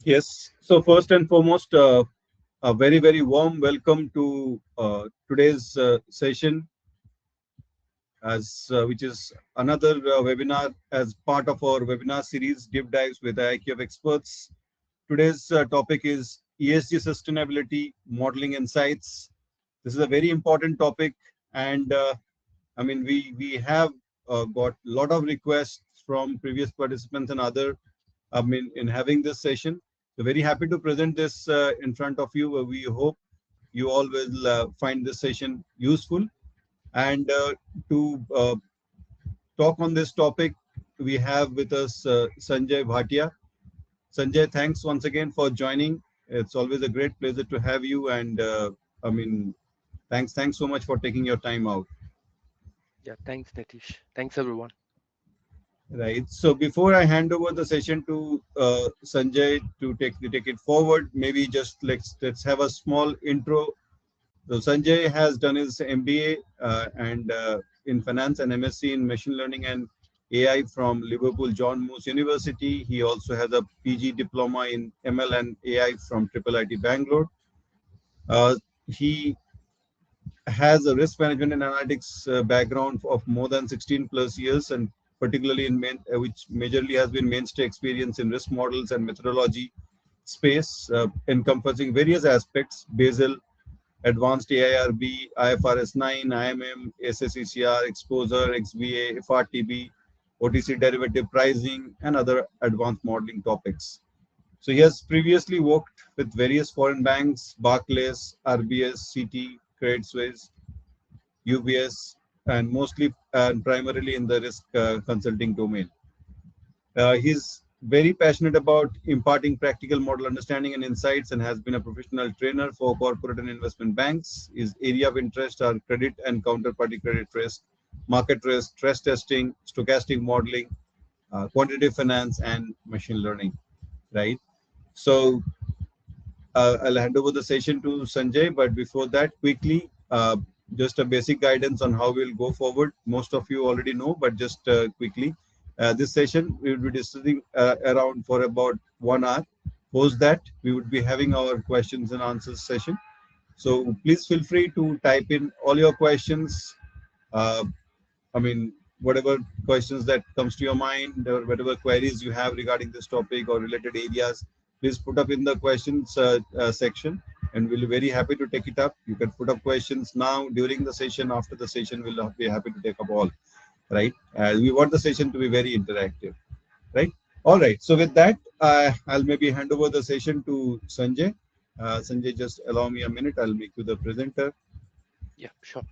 Yes. So first and foremost, a very very warm welcome to today's session, as which is another webinar as part of our webinar series Deep Dives with IIQF experts. Today's topic is ESG sustainability modeling insights. This is a very important topic, and I mean we have got a lot of requests from previous participants and other. I mean, in having this session, so very happy to present this in front of you. We hope you all will find this session useful. And to talk on this topic, we have with us Sanjay Bhatia. Sanjay, thanks once again for joining. It's always a great pleasure to have you. And I mean, thanks so much for taking your time out. Yeah, thanks, Nitish. Thanks, everyone. Right. So before I hand over the session to Sanjay to take it forward, maybe just let's have a small intro. So Sanjay has done his MBA and in finance and MSc in machine learning and AI from Liverpool John Moores University. He also has a PG diploma in ML and AI from Triple IT Bangalore. He has a risk management and analytics background of more than 16 plus years, and particularly in which majorly has been mainstay experience in risk models and methodology space, encompassing various aspects: Basel, advanced AIRB, IFRS 9, IMM, SSECR, exposure, XBA, FRTB, OTC derivative pricing, and other advanced modeling topics. So he has previously worked with various foreign banks, Barclays, RBS, CT, Credit Suisse, UBS, and mostly and primarily in the risk consulting domain. He's very passionate about imparting practical model understanding and insights, and has been a professional trainer for corporate and investment banks. His area of interest are credit and counterparty credit risk, market risk, stress testing, stochastic modeling, quantitative finance, and machine learning. Right. So I'll hand over the session to Sanjay, but before that, quickly, just a basic guidance on how we'll go forward. Most of you already know, but just quickly, this session we will be discussing around for about 1 hour. Post that, we would be having our questions and answers session. So please feel free to type in all your questions. Uh, I mean, whatever questions that comes to your mind or whatever queries you have regarding this topic or related areas, please put up in the questions section, and we'll be very happy to take it up. You can put up questions now, during the session, after the session. We'll be happy to take up all. Right? We want the session to be very interactive. Right? All right. So with that, I'll maybe hand over the session to Sanjay. Sanjay, just allow me a minute. I'll make you the presenter. Yeah, sure.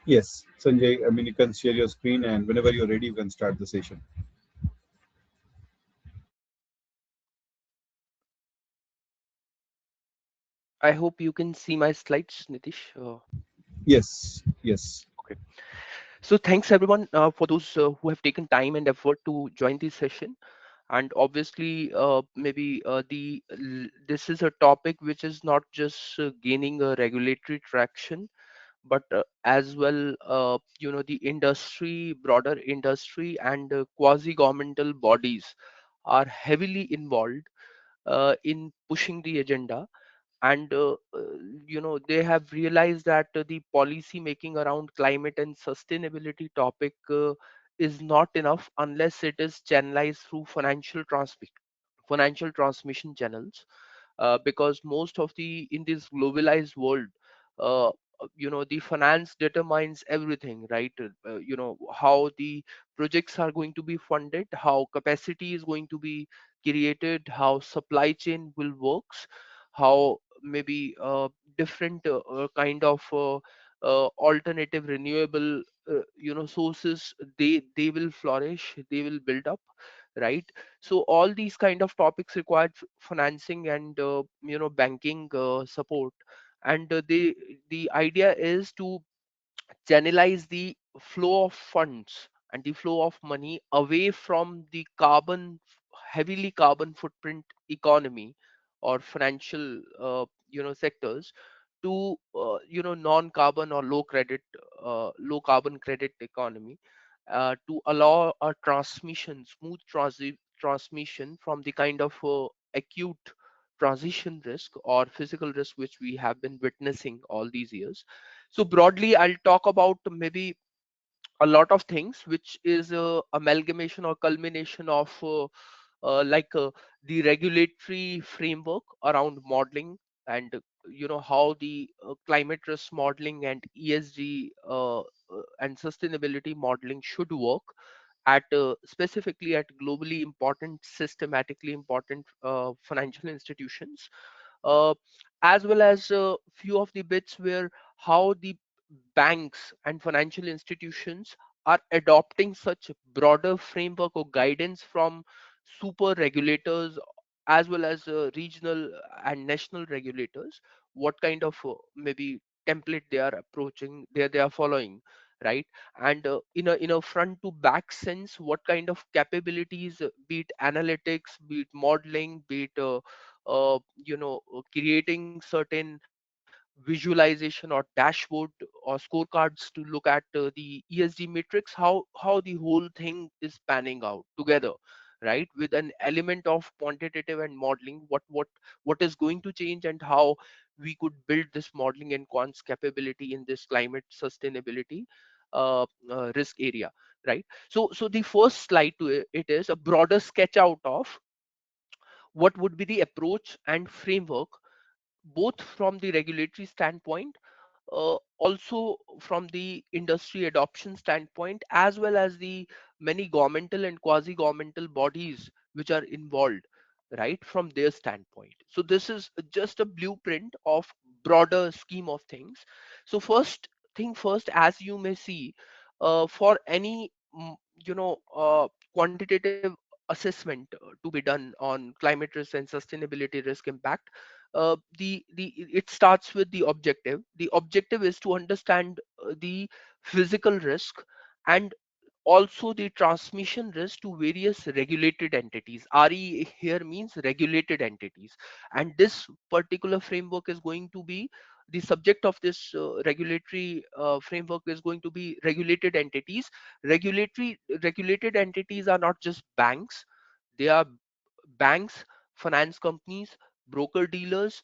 Yes, Sanjay. I mean, you can share your screen, and whenever you're ready, you can start the session. I hope you can see my slides, Nitish. Yes, yes. Okay. So thanks everyone for those who have taken time and effort to join this session. And obviously, maybe this is a topic which is not just gaining a regulatory traction, but as well, the industry, broader industry, and quasi-governmental bodies are heavily involved in pushing the agenda. And they have realized that the policy making around climate and sustainability topic is not enough unless it is channelized through financial transmission channels, because most of the in this globalized world, uh, the finance determines everything, right? How the projects are going to be funded, how capacity is going to be created, how supply chain will works, how maybe different kind of alternative renewable sources, they will flourish, they will build up, right? So all these kind of topics require financing and banking support. And the idea is to channelize the flow of funds and the flow of money away from the heavily carbon footprint economy or financial sectors to non-carbon or low carbon credit economy, to allow a transmission from the kind of acute transition risk or physical risk which we have been witnessing all these years. So broadly, I'll talk about maybe a lot of things, which is amalgamation or culmination of the regulatory framework around modeling, and how the climate risk modeling and ESG and sustainability modeling should work at specifically at globally important, systematically important financial institutions, uh, as well as a few of the bits where how the banks and financial institutions are adopting such broader framework or guidance from super regulators as well as regional and national regulators, what kind of maybe template they are approaching, they are following, right? And in a front to back sense, what kind of capabilities, be it analytics, be it modeling, be it creating certain visualization or dashboard or scorecards to look at the ESG metrics, how the whole thing is panning out together, right? With an element of quantitative and modeling, what is going to change and how we could build this modeling and quants capability in this climate sustainability risk area, right? So the first slide to it is a broader sketch out of what would be the approach and framework, both from the regulatory standpoint, also from the industry adoption standpoint, as well as the many governmental and quasi governmental bodies which are involved, right, from their standpoint. So this is just a blueprint of broader scheme of things. So first thing first, as you may see, for any quantitative assessment to be done on climate risk and sustainability risk impact, the it starts with the objective. The objective is to understand the physical risk and also the transmission risk to various regulated entities. RE here means regulated entities, and this particular framework is going to be the subject of this regulatory framework is going to be regulated entities. Regulated entities are not just banks; they are banks, finance companies, broker dealers.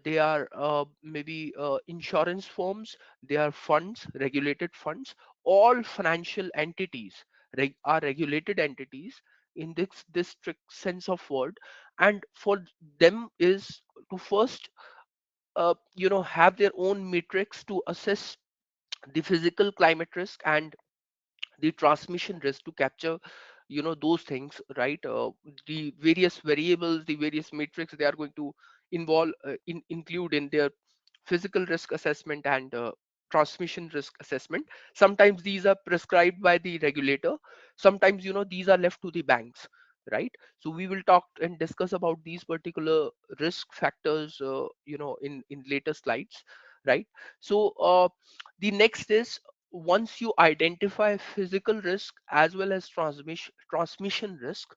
They are maybe insurance firms. They are funds, regulated funds. All financial entities are regulated entities in this strict sense of word. And for them is to first have their own metrics to assess the physical climate risk and the transmission risk, to capture those things, right? The various variables, the various metrics they are going to include in their physical risk assessment and transmission risk assessment. Sometimes these are prescribed by the regulator, sometimes these are left to the banks, right? So we will talk and discuss about these particular risk factors in later slides, right? So the next is, once you identify physical risk as well as transmission risk,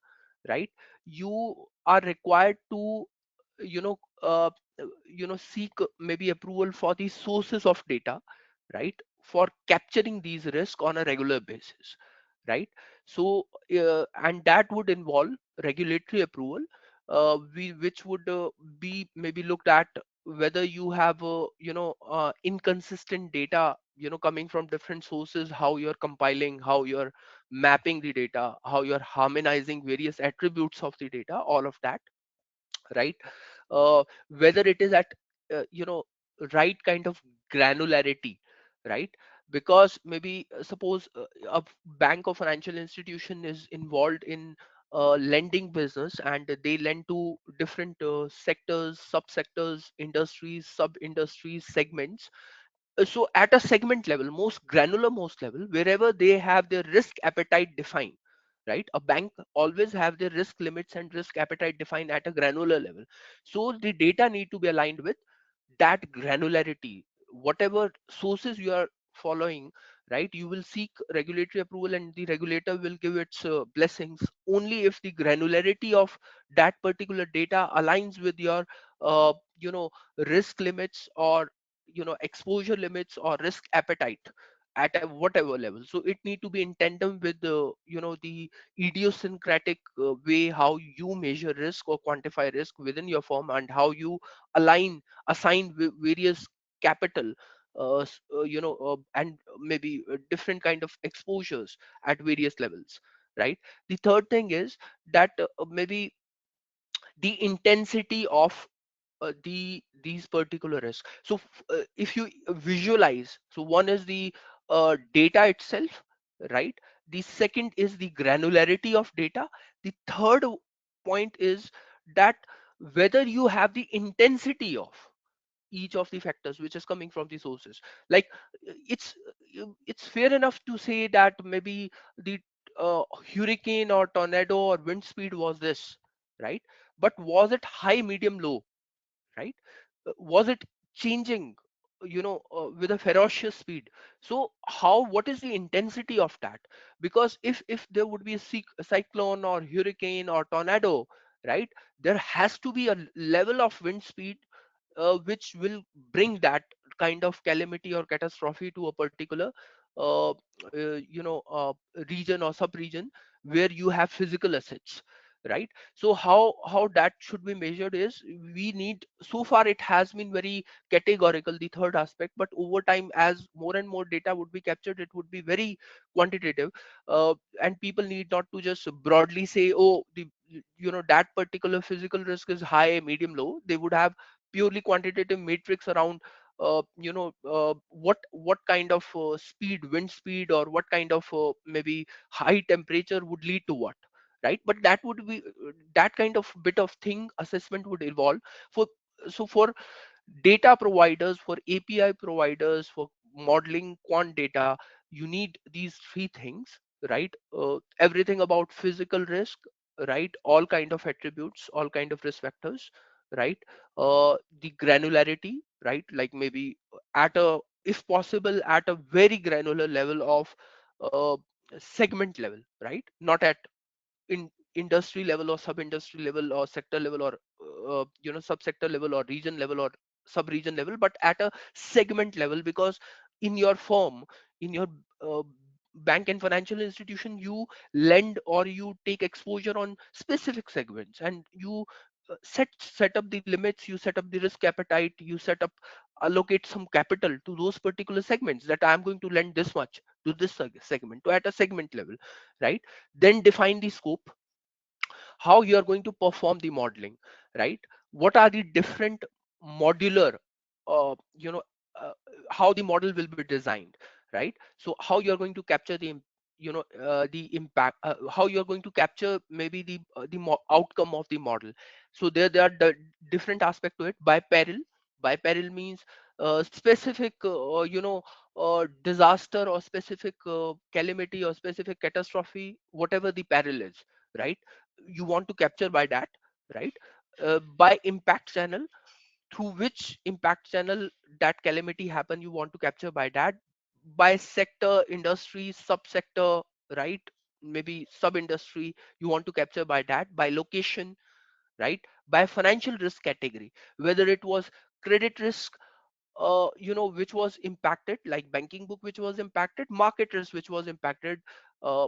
right, you are required to you know uh, seek maybe approval for the sources of data, right, for capturing these risks on a regular basis, right? So and that would involve regulatory approval, which would be maybe looked at whether you have inconsistent data coming from different sources, how you're compiling, how you're mapping the data, how you're harmonizing various attributes of the data, all of that, right? Whether it is at right kind of granularity, right? Because maybe suppose a bank or financial institution is involved in lending business, and they lend to different sectors, subsectors, industries, sub industries, segments. So at a segment level, most granular most level, wherever they have their risk appetite defined, right? A bank always have their risk limits and risk appetite defined at a granular level. So the data need to be aligned with that granularity. Whatever sources you are following, right? You will seek regulatory approval and the regulator will give its blessings only if the granularity of that particular data aligns with your uh, you know risk limits, or exposure limits, or risk appetite at a whatever level. So it need to be in tandem with the idiosyncratic way how you measure risk or quantify risk within your firm, and how you assign various capital, and maybe different kind of exposures at various levels, right? The third thing is that maybe the intensity of these particular risks. So if you visualize, so one is the data itself, right? The second is the granularity of data. The third point is that whether you have the intensity of each of the factors which is coming from the sources. Like it's fair enough to say that maybe the hurricane or tornado or wind speed was this, right? But was it high, medium, low, right? Was it changing, with a ferocious speed? So how, what is the intensity of that? Because if there would be a cyclone or hurricane or tornado, right, there has to be a level of wind speed which will bring that kind of calamity or catastrophe to a particular uh, region or sub-region where you have physical assets, right? So how that should be measured is, we need, so far it has been very categorical, the third aspect, but over time as more and more data would be captured, it would be very quantitative. And people need not to just broadly say, oh, that particular physical risk is high, medium, low. They would have purely quantitative matrix around what kind of wind speed, or what kind of maybe high temperature would lead to what, right? But that would be that kind of bit of thing assessment would evolve for. So for data providers, for API providers, for modeling quant data, you need these three things, right? Everything about physical risk, right? All kind of attributes, all kind of risk factors, right? The granularity, right? Like maybe at a, if possible, at a very granular level of uh, segment level, right? Not at in industry level or sub industry level or sector level, or subsector level or region level or sub region level, but at a segment level. Because in your firm, in your uh, bank and financial institution, you lend or you take exposure on specific segments, and you set up the limits, you set up the risk appetite, you set up, allocate some capital to those particular segments, that I'm going to lend this much to this segment, to at a segment level, right? Then define the scope, how you are going to perform the modeling, right? What are the different modular, uh, you know uh, how the model will be designed, right? So how you are going to capture the impact, how you are going to capture maybe outcome of the model. So there are the different aspect to it. By peril means specific disaster, or specific calamity, or specific catastrophe, whatever the peril is, right? You want to capture by that, right? By impact channel, through which impact channel that calamity happen, you want to capture by that. By sector, industry, subsector, right? Maybe sub industry, you want to capture by that. By location, right? By financial risk category, whether it was credit risk, which was impacted, like banking book which was impacted, market risk which was impacted,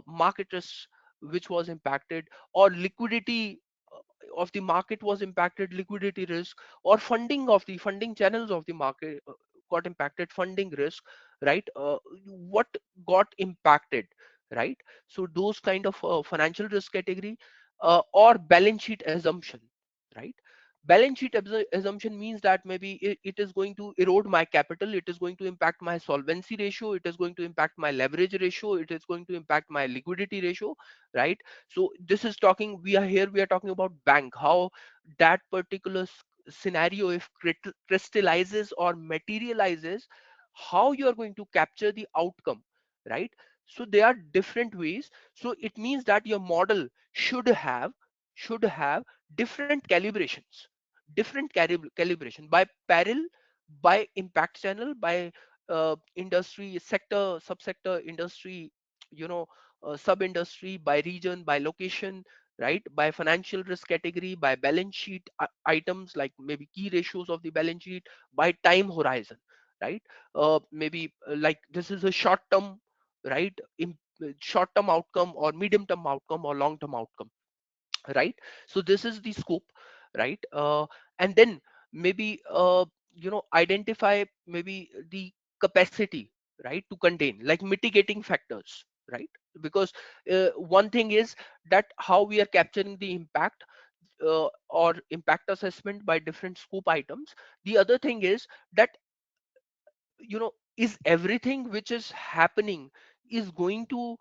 market risk which was impacted, or liquidity of the market was impacted, liquidity risk, or funding channels of the market got impacted, funding risk, right? What got impacted, right? So those kind of financial risk category, or balance sheet assumption, right? Balance sheet assumption means that maybe it is going to erode my capital, it is going to impact my solvency ratio, it is going to impact my leverage ratio, it is going to impact my liquidity ratio, right? So this is talking, we are talking about bank, how that particular scenario, if crystallizes or materializes, how you are going to capture the outcome, right? So there are different ways. So it means that your model should have different calibrations, different calibration by peril, by impact channel, by industry sector, subsector, industry, you know, sub industry, by region, by location, right, by financial risk category, by balance sheet items like maybe key ratios of the balance sheet, by time horizon, right. Maybe like this is a short term, right, short term outcome or medium term outcome or long term outcome, right. So this is the scope, right. And then maybe identify maybe the capacity, right, to contain, like mitigating factors, right. Because one thing is that how we are capturing the impact, or impact assessment by different scope items. The other thing is that, is everything which is happening is going to,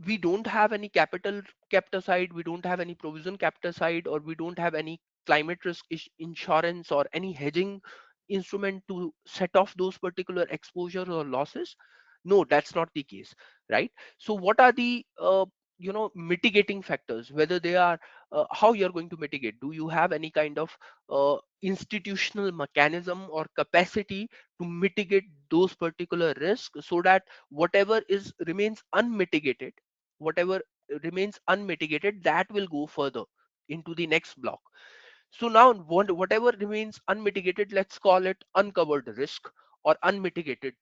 we don't have any capital kept aside, we don't have any provision kept aside, or we don't have any climate risk insurance or any hedging instrument to set off those particular exposure or losses. No, that's not the case, right. So what are the mitigating factors, whether they are, how you're going to mitigate? Do you have any kind of institutional mechanism or capacity to mitigate those particular risks, so that whatever is remains unmitigated, whatever remains unmitigated, that will go further into the next block. So now whatever remains unmitigated, let's call it uncovered risk or unmitigated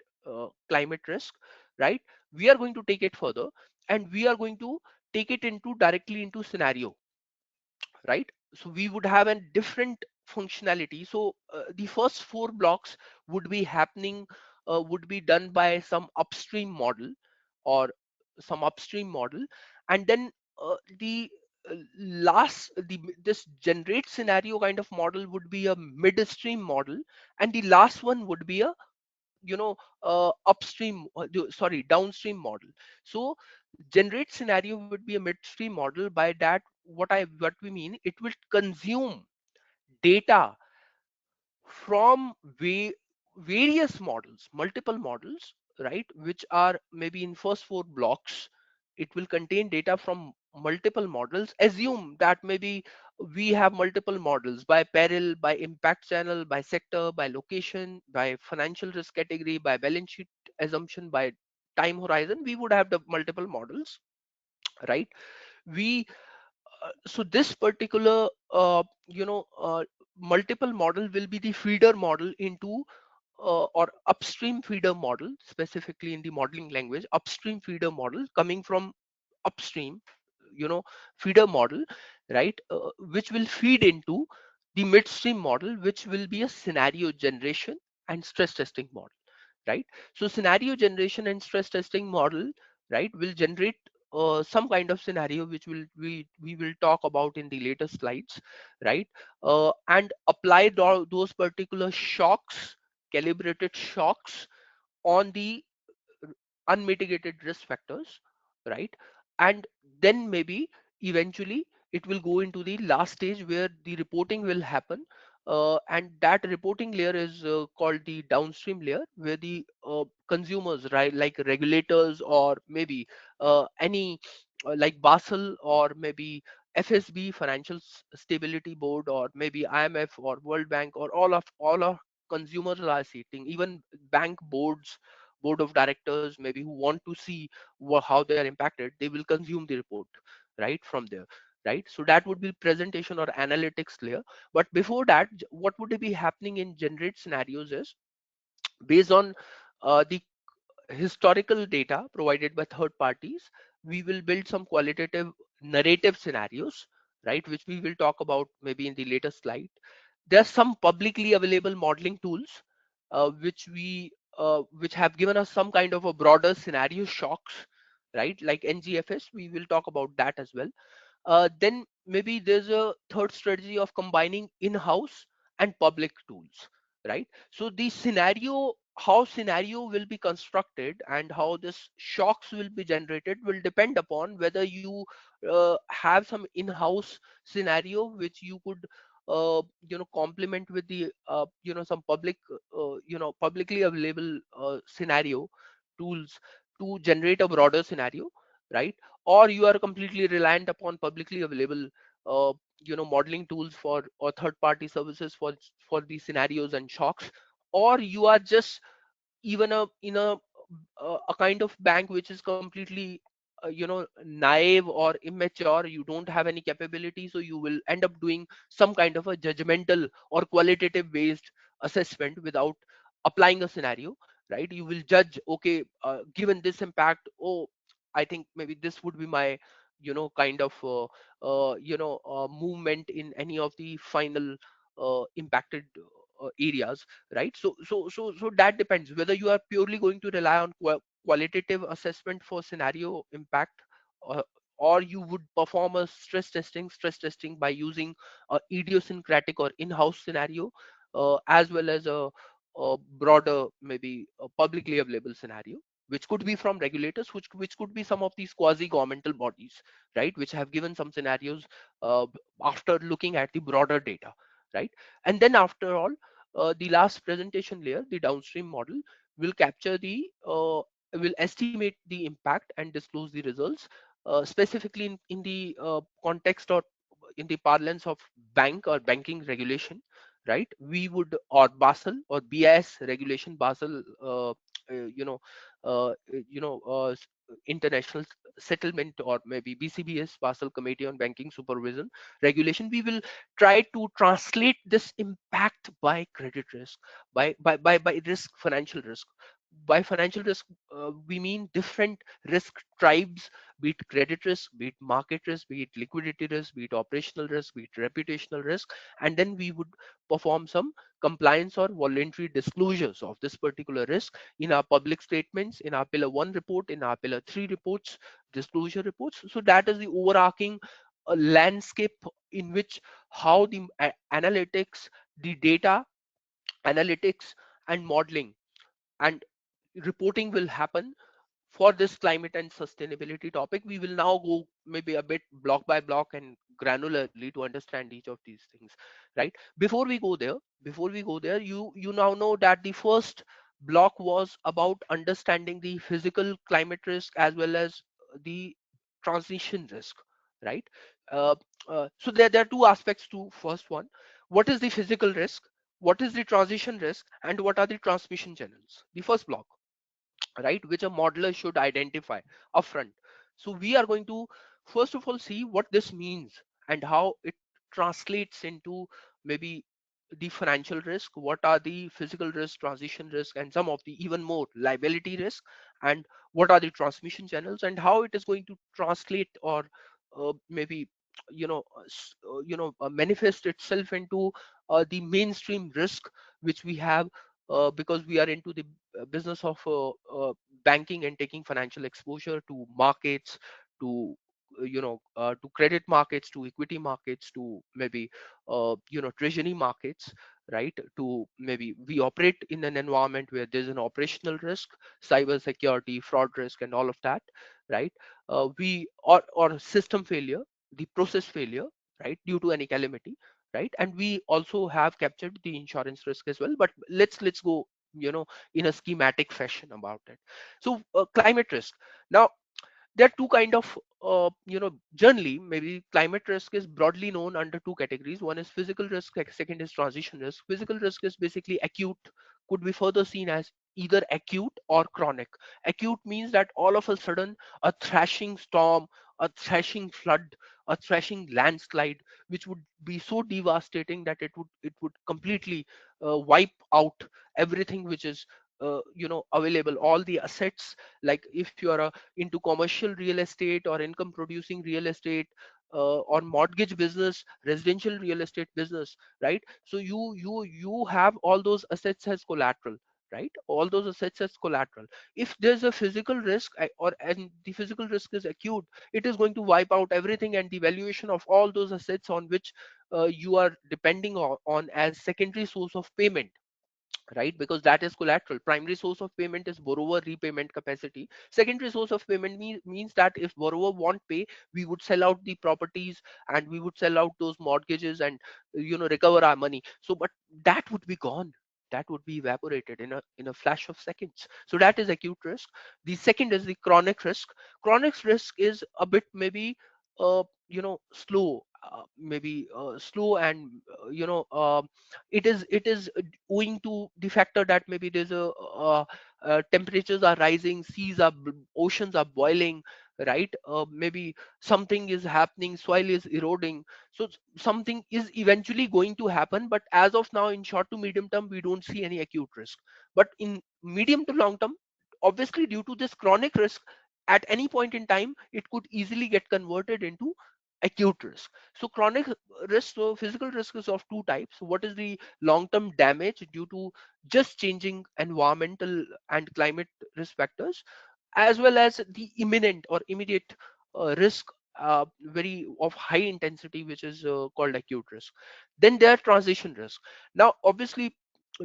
climate risk, right. We are going to take it further, and we are going to take it into directly into scenario, right. So we would have a different functionality. So the first four blocks would be happening, would be done by some upstream model, or some upstream model. And then the last the this generate scenario kind of model would be a midstream model, and the last one would be a, upstream, sorry, downstream model. So generate scenario would be a midstream model. By that, what we mean, it will consume data from various models, multiple models, right, which are maybe in first four blocks. It will contain data from multiple models. Assume that maybe we have multiple models by peril, by impact channel, by sector, by location, by financial risk category, by balance sheet assumption, by time horizon. We would have the multiple models, right. We So this particular multiple model will be the feeder model into, or upstream feeder model, specifically in the modeling language, upstream feeder model coming from upstream, feeder model, right, which will feed into the midstream model, which will be a scenario generation and stress testing model, right. So scenario generation and stress testing model, right, will generate some kind of scenario, which we will talk about in the later slides, right. And apply those particular shocks, calibrated shocks, on the unmitigated risk factors, right. And then maybe eventually it will go into the last stage where the reporting will happen, and that reporting layer is called the downstream layer, where the consumers, right, like regulators, or maybe any like Basel, or maybe FSB, Financial Stability Board, or maybe IMF or World Bank, or all of consumers are sitting, even bank boards, board of directors, maybe, who want to see how they are impacted, they will consume the report, right, from there, right. So that would be presentation or analytics layer. But before that, what would be happening in generate scenarios is, based on the historical data provided by third parties, we will build some qualitative narrative scenarios, right, which we will talk about maybe in the later slide. There are some publicly available modeling tools, which have given us some kind of a broader scenario shocks, right, like NGFS. We will talk about that as well. Then maybe there's a third strategy of combining in-house and public tools, right. So the scenario, how scenario will be constructed and how this shocks will be generated, will depend upon whether you have some in-house scenario which you could complement with the some publicly available scenario tools to generate a broader scenario, right. Or you are completely reliant upon publicly available uh, modeling tools for, or third party services for these scenarios and shocks. Or you are just even a kind of bank which is completely naive or immature, you don't have any capability, so you will end up doing some kind of a judgmental or qualitative based assessment without applying a scenario, right? You will judge, okay, given this impact, oh, I think maybe this would be my kind of movement in any of the final impacted areas, right? So that depends whether you are purely going to rely on qualitative assessment for scenario impact, or, or you would perform a stress testing by using a idiosyncratic or in-house scenario, as well as a broader, maybe a publicly available scenario, which could be from regulators, which could be some of these quasi governmental bodies, right, which have given some scenarios after looking at the broader data, right? And then after all, the last presentation layer, the downstream model, will capture the will estimate the impact and disclose the results, specifically in the context or in the parlance of bank or banking regulation, right? We would, or Basel or BIS regulation, Basel, you know, you know, international settlement, or maybe BCBS, Basel Committee on Banking Supervision regulation, we will try to translate this impact by credit risk, by risk, financial risk. By financial risk, we mean different risk tribes, be it credit risk, be it market risk, be it liquidity risk, be it operational risk, be it reputational risk. And then we would perform some compliance or voluntary disclosures of this particular risk in our public statements, in our pillar 1 report, in our pillar 3 reports, disclosure reports. So that is the overarching landscape in which how the analytics, the data analytics and modeling and reporting will happen for this climate and sustainability topic. We will now go maybe a bit block by block and granularly to understand each of these things, right? Before we go there, you now know that the first block was about understanding the physical climate risk as well as the transition risk, right? uh, so there are two aspects to first one: what is the physical risk, what is the transition risk, and what are the transmission channels, the first block, right, which a modeler should identify upfront. So we are going to first of all see what this means and how it translates into maybe the financial risk, what are the physical risk, transition risk, and some of the even more liability risk, and what are the transmission channels, and how it is going to translate or maybe manifest itself into the mainstream risk which we have, because we are into the business of banking and taking financial exposure to markets, to to credit markets, to equity markets, to maybe treasury markets, right? To maybe we operate in an environment where there's an operational risk, cyber security, fraud risk, and all of that, right? We or system failure, the process failure, right, due to any calamity, right? And we also have captured the insurance risk as well, but let's go in a schematic fashion about it. So climate risk. Now there are two kind of generally maybe climate risk is broadly known under two categories. One is physical risk, second is transition risk. Physical risk is basically acute, could be further seen as either acute or chronic. Acute means that all of a sudden a thrashing storm, a thrashing flood, a thrashing landslide, which would be so devastating that it would completely wipe out everything which is available, all the assets. Like if you are into commercial real estate or income producing real estate, or mortgage business, residential real estate business, right? So you have all those assets as collateral, right? All those assets as collateral. If there's a physical risk, or and the physical risk is acute, it is going to wipe out everything, and the valuation of all those assets on which you are depending on as secondary source of payment, right? Because that is collateral. Primary source of payment is borrower repayment capacity. Secondary source of payment means that if borrower won't pay, we would sell out the properties and we would sell out those mortgages and recover our money. So but that would be gone, that would be evaporated in a flash of seconds. So that is acute risk. The second is the chronic risk. Chronic risk is a bit maybe slow, maybe slow, and it is owing to the factor that maybe there's a temperatures are rising, oceans are boiling, right? Maybe something is happening, soil is eroding. So something is eventually going to happen, but as of now, in short to medium term, we don't see any acute risk. But in medium to long term, obviously due to this chronic risk, at any point in time it could easily get converted into acute risk. So chronic risk, so physical risk is of two types. What is the long term damage due to just changing environmental and climate risk factors, as well as the imminent or immediate risk, very of high intensity, which is called acute risk. Then there are transition risk. Now obviously,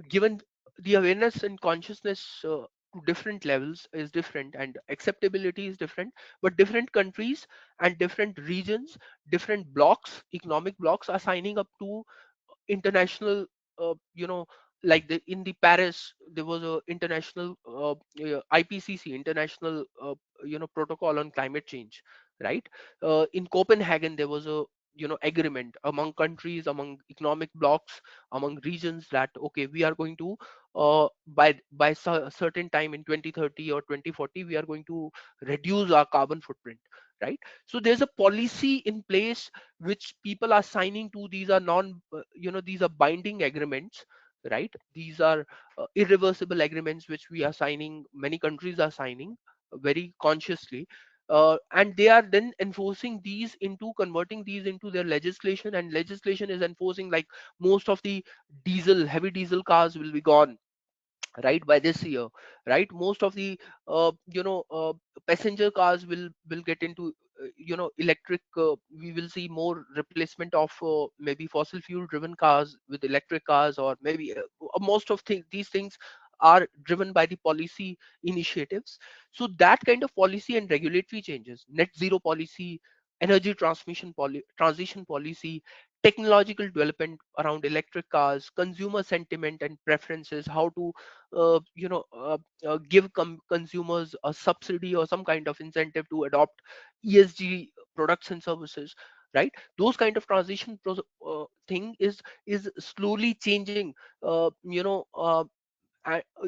given the awareness and consciousness to different levels is different, and acceptability is different, but different countries and different regions, different blocks, economic blocks, are signing up to international, you know, like in the Paris there was a international IPCC, international protocol on climate change, right? In Copenhagen there was a agreement among countries, among economic blocks, among regions, that okay, we are going to a certain time in 2030 or 2040 we are going to reduce our carbon footprint, right? So there's a policy in place which people are signing to. These are these are binding agreements, right? These are irreversible agreements which we are signing, many countries are signing very consciously, and they are then enforcing these into, converting these into their legislation, and legislation is enforcing, like, most of the heavy diesel cars will be gone, right, by this year, right? Most of the passenger cars will get into electric. We will see more replacement of maybe fossil fuel driven cars with electric cars, or maybe most of these things are driven by the policy initiatives. So that kind of policy and regulatory changes, net zero policy, energy transition policy, technological development around electric cars, consumer sentiment and preferences, how to give consumers a subsidy or some kind of incentive to adopt ESG products and services, right? Those kind of thing is slowly changing, uh,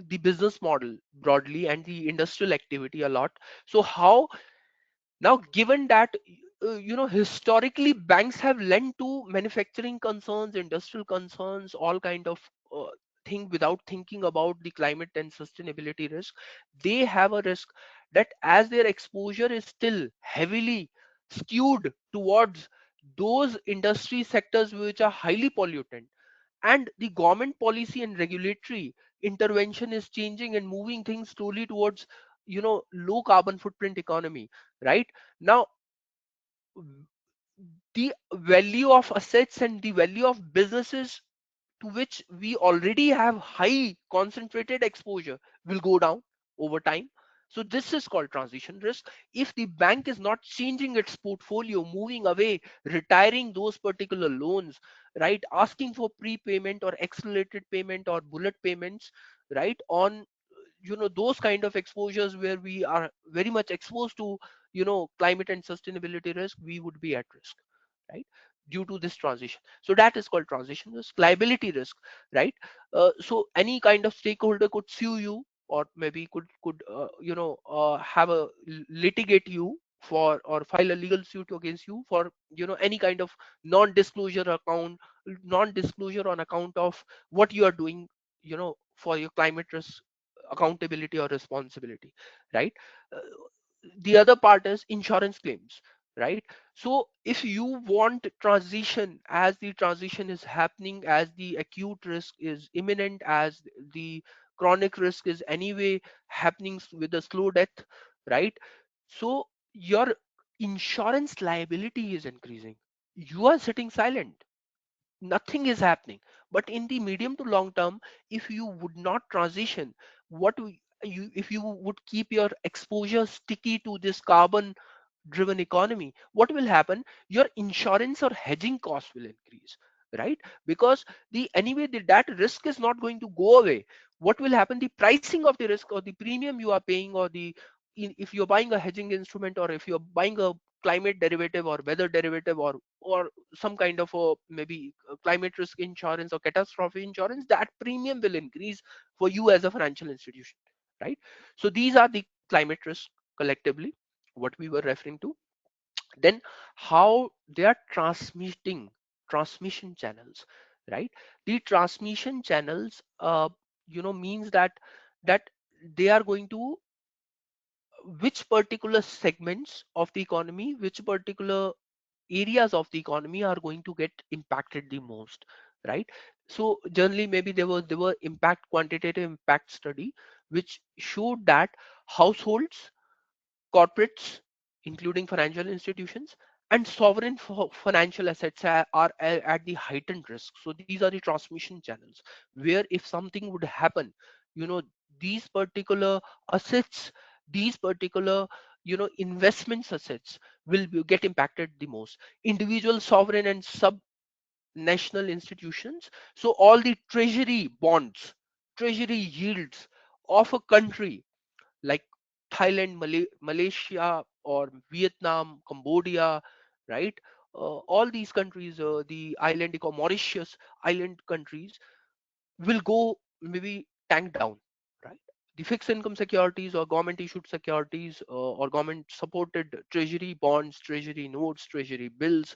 the business model broadly and the industrial activity a lot. So how now, given that historically banks have lent to manufacturing concerns, industrial concerns, all kind of uh, thing without thinking about the climate and sustainability risk, they have a risk that as their exposure is still heavily skewed towards those industry sectors which are highly pollutant, and the government policy and regulatory intervention is changing and moving things slowly towards low carbon footprint economy, right? Now, the value of assets and the value of businesses to which we already have high concentrated exposure will go down over time. So this is called transition risk. If the bank is not changing its portfolio, moving away, retiring those particular loans, right, asking for prepayment or accelerated payment or bullet payments, right, on those kind of exposures where we are very much exposed to climate and sustainability risk, we would be at risk, right, due to this transition. So that is called transition risk. Liability risk, right? So any kind of stakeholder could sue you, or maybe could have a litigate you for, or file a legal suit against you for any kind of non-disclosure on account of what you are doing, for your climate risk accountability or responsibility, right? Uh, the other part is insurance claims, right? So if you want transition, as the transition is happening, as the acute risk is imminent, as the chronic risk is anyway happening with a slow death, right? So your insurance liability is increasing. You are sitting silent, nothing is happening. But in the medium to long term, if you would not transition, if you would keep your exposure sticky to this carbon driven economy, what will happen? Your insurance or hedging cost will increase, right? Because the anyway that risk is not going to go away. What will happen? The pricing of the risk, or the premium you are paying, or if you're buying a hedging instrument, or if you're buying a climate derivative or weather derivative, or some kind of a maybe climate risk insurance or catastrophe insurance, that premium will increase for you as a financial institution, right? So these are the climate risks collectively, what we were referring to. Then how they are transmission channels, right? The transmission channels, means that they are going to, which particular segments of the economy, which particular areas of the economy are going to get impacted the most, right? So generally maybe there were impact quantitative impact study which showed that households, corporates, including financial institutions, and sovereign financial assets are at the heightened risk. So these are the transmission channels where if something would happen, you know, these particular assets, these particular, investments assets will get impacted the most. Individual sovereign and sub national institutions, so all the treasury bonds, treasury yields of a country like Thailand, Malaysia, or Vietnam, Cambodia, right? All these countries, the island, Mauritius island countries, will go maybe tank down, right? The fixed income securities or government issued securities, or government supported treasury bonds, treasury notes, treasury bills,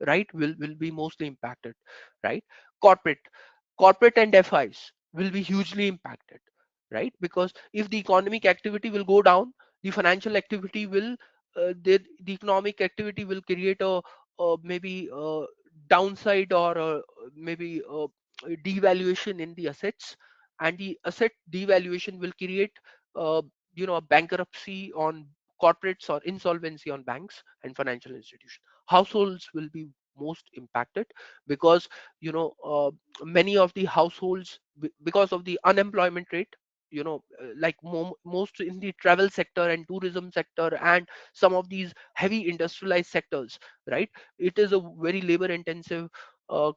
right, will be mostly impacted, right? Corporate, corporate and FIs will be hugely impacted, right? Because if the economic activity will go down, the financial activity will, the economic activity will create a maybe a downside, or maybe a devaluation in the assets, and the asset devaluation will create, uh, a bankruptcy on corporates or insolvency on banks and financial institutions. Households will be most impacted because, many of the households, because of the unemployment rate, like most in the travel sector and tourism sector and some of these heavy industrialized sectors, right? It is a very labor intensive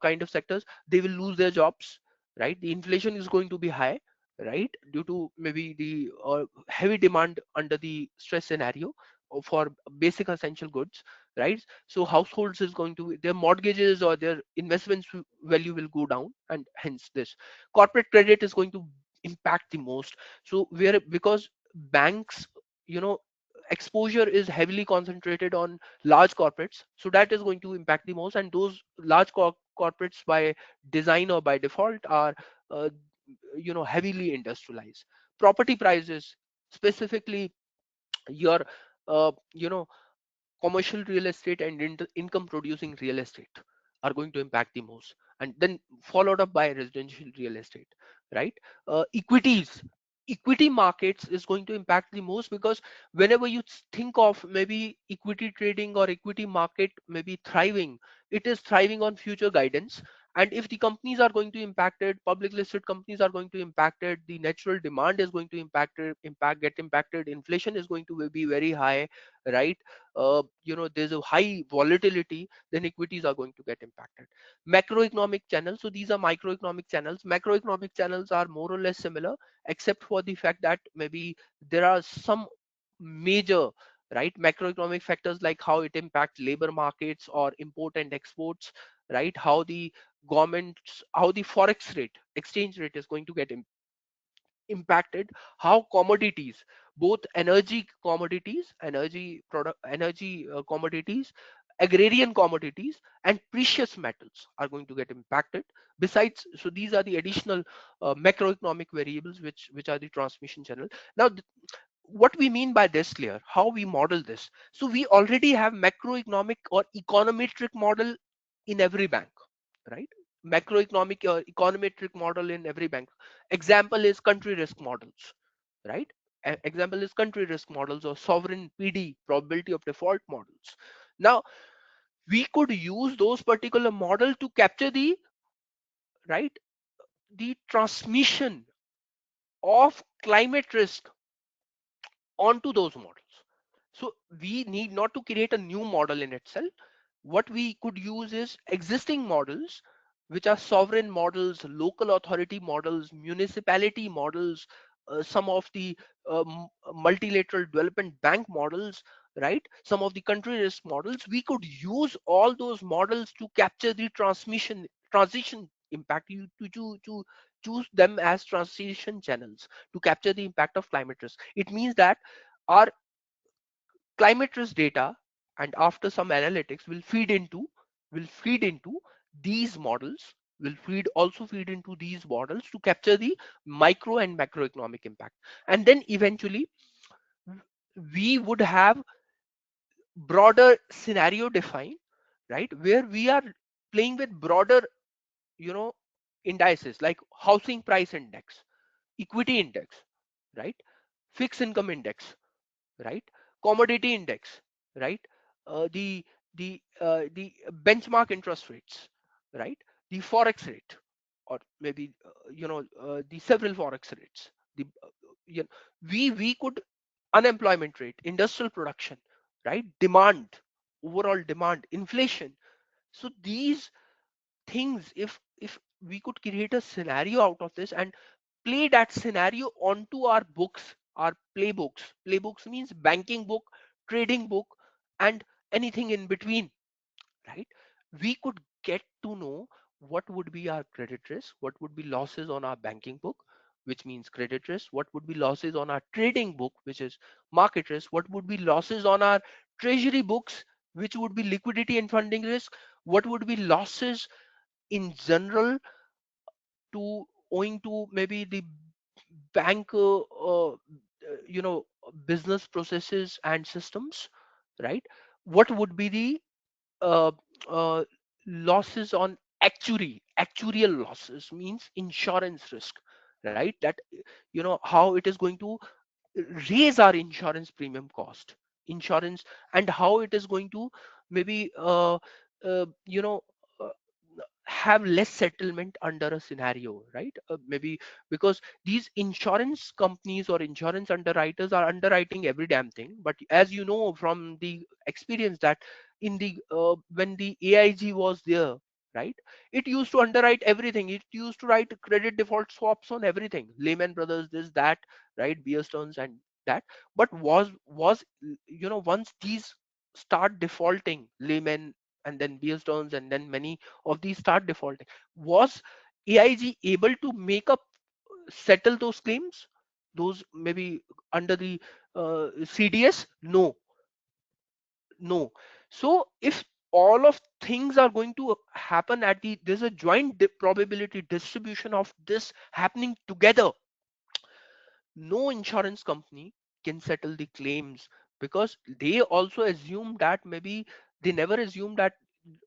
kind of sectors. They will lose their jobs, right? The inflation is going to be high, right, due to maybe the heavy demand under the stress scenario for basic essential goods, right? So households is going to, their mortgages or their investments value will go down, and hence this corporate credit is going to impact the most. So where, because banks, you know exposure is heavily concentrated on large corporates, so that is going to impact the most, and those large corporates by design or by default are, uh, heavily industrialized. Property prices, specifically your, uh, you know commercial real estate and income producing real estate, are going to impact the most, and then followed up by residential real estate, right? Equities, equity markets is going to impact the most, because whenever you think of maybe equity trading or equity market maybe thriving, it is thriving on future guidance. And if the companies are going to impacted, public listed companies are going to impacted, the natural demand is going to get impacted, inflation is going to be very high, right? There's a high volatility, then equities are going to get impacted. Macroeconomic channels, so these are microeconomic channels. Macroeconomic channels are more or less similar, except for the fact that maybe there are some major, right, macroeconomic factors, like how it impacts labor markets or import and exports, right? How the governments, how the forex rate, exchange rate is going to get impacted, how commodities, both energy commodities, energy product, energy commodities, agrarian commodities, and precious metals are going to get impacted. Besides, so these are the additional macroeconomic variables which are the transmission channel. Now, what we mean by this layer, how we model this. So we already have macroeconomic or econometric model in every bank, right? Macroeconomic or econometric model in every bank. Example is country risk models, right? Example is country risk models or sovereign PD, probability of default models. Now we could use those particular model to capture the, right, the transmission of climate risk onto those models. So we need not to create a new model in itself. What we could use is existing models, which are sovereign models, local authority models, municipality models, some of the multilateral development bank models, right? Some of the country risk models. We could use all those models to capture the transmission transition impact, you to choose them as transition channels to capture the impact of climate risk. It means that our climate risk data and after some analytics will feed into these models, will feed into these models to capture the micro and macroeconomic impact. And then eventually we would have broader scenario defined, right, where we are playing with broader, you know, indices like housing price index, equity index, right, fixed income index, right, commodity index, right, the benchmark interest rates, right, the forex rate, or maybe the several forex rates, the you know, we could unemployment rate, industrial production, right, demand, overall demand, inflation. So these things, if we could create a scenario out of this and play that scenario onto our books, our playbooks means banking book, trading book, and anything in between, right, we could get to know what would be our credit risk, what would be losses on our banking book, which means credit risk, what would be losses on our trading book, which is market risk, what would be losses on our treasury books, which would be liquidity and funding risk, what would be losses in general to owing to maybe the bank business processes and systems, right, what would be the uh, uh, losses on actuarial losses means insurance risk, right, that how it is going to raise our insurance premium cost, insurance, and how it is going to maybe uh, you know uh, have less settlement under a scenario, right, maybe because these insurance companies or insurance underwriters are underwriting every damn thing, but as you know from the experience that in the when the AIG was there, right, it used to underwrite everything, it used to write credit default swaps on everything, Lehman Brothers, this, that, right, Bear Stearns and that. But was once these start defaulting, Lehman and then Bear Stearns and then many of these start defaulting, was AIG able to make up, settle those claims, those maybe under the CDS? No. So if all of things are going to happen at there's a joint probability distribution of this happening together, no insurance company can settle the claims, because they also assume that maybe they never assume that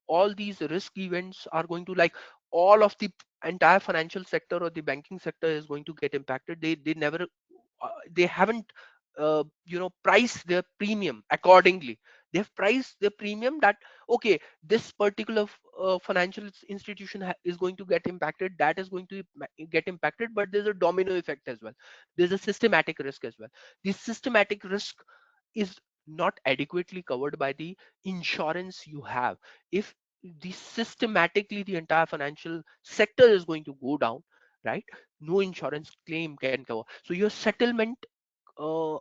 all these risk events are going to, like, all of the entire financial sector or the banking sector is going to get impacted. They never they haven't priced their premium accordingly. They've priced their premium that, okay, this particular financial institution is going to get impacted, that is going to get impacted, but there's a domino effect as well, there's a systematic risk as well. The systematic risk is not adequately covered by the insurance you have. If the systematically the entire financial sector is going to go down, right, no insurance claim can cover. So your settlement for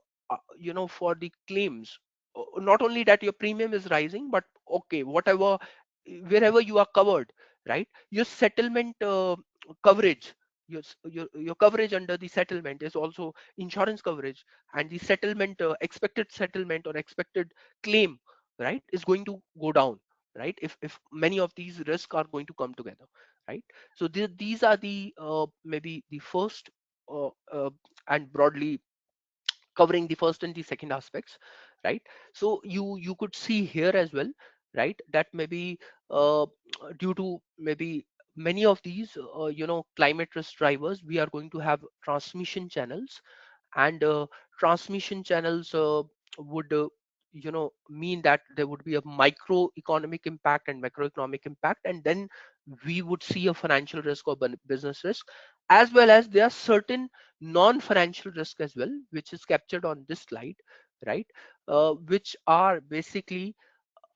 the claims, not only that your premium is rising, but okay, whatever, wherever you are covered, right, your settlement coverage, your coverage under the settlement is also insurance coverage, and the settlement expected settlement or expected claim, right, is going to go down, right, if many of these risks are going to come together, right. So these are the maybe the first uh, uh, and broadly covering the first and the second aspects, right. So you could see here as well, right, that maybe uh, due to maybe many of these climate risk drivers, we are going to have transmission channels, and transmission channels would mean that there would be a microeconomic impact and macroeconomic impact, and then we would see a financial risk or business risk, as well as there are certain non-financial risk as well, which is captured on this slide, right, which are basically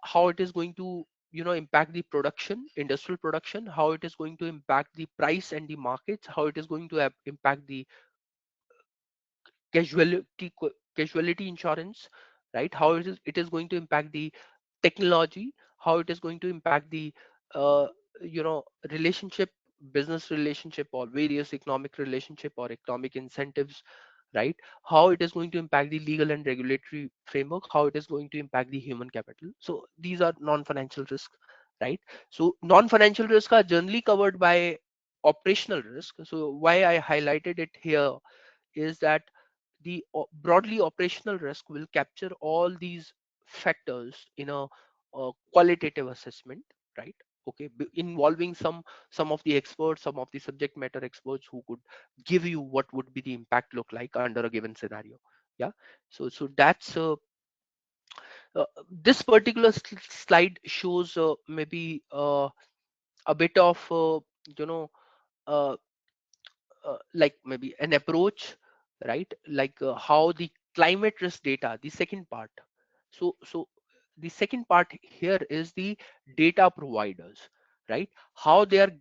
how it is going to impact the production, industrial production, how it is going to impact the price and the markets, how it is going to impact the casualty insurance, right, how it is going to impact the technology, how it is going to impact the uh, relationship business relationship or various economic relationship or economic incentives, right? How it is going to impact the legal and regulatory framework, how it is going to impact the human capital. So these are non-financial risks, right? So non-financial risks are generally covered by operational risk. So why I highlighted it here is that the broadly operational risk will capture all these factors in a qualitative assessment, right? Okay, involving some of the experts, some of the subject matter experts who could give you what would be the impact look like under a given scenario. Yeah. So that's this particular slide shows maybe a bit of you know uh, like maybe an approach, right? Like how the climate risk data, the second part. So the second part here is the data providers, right? How they are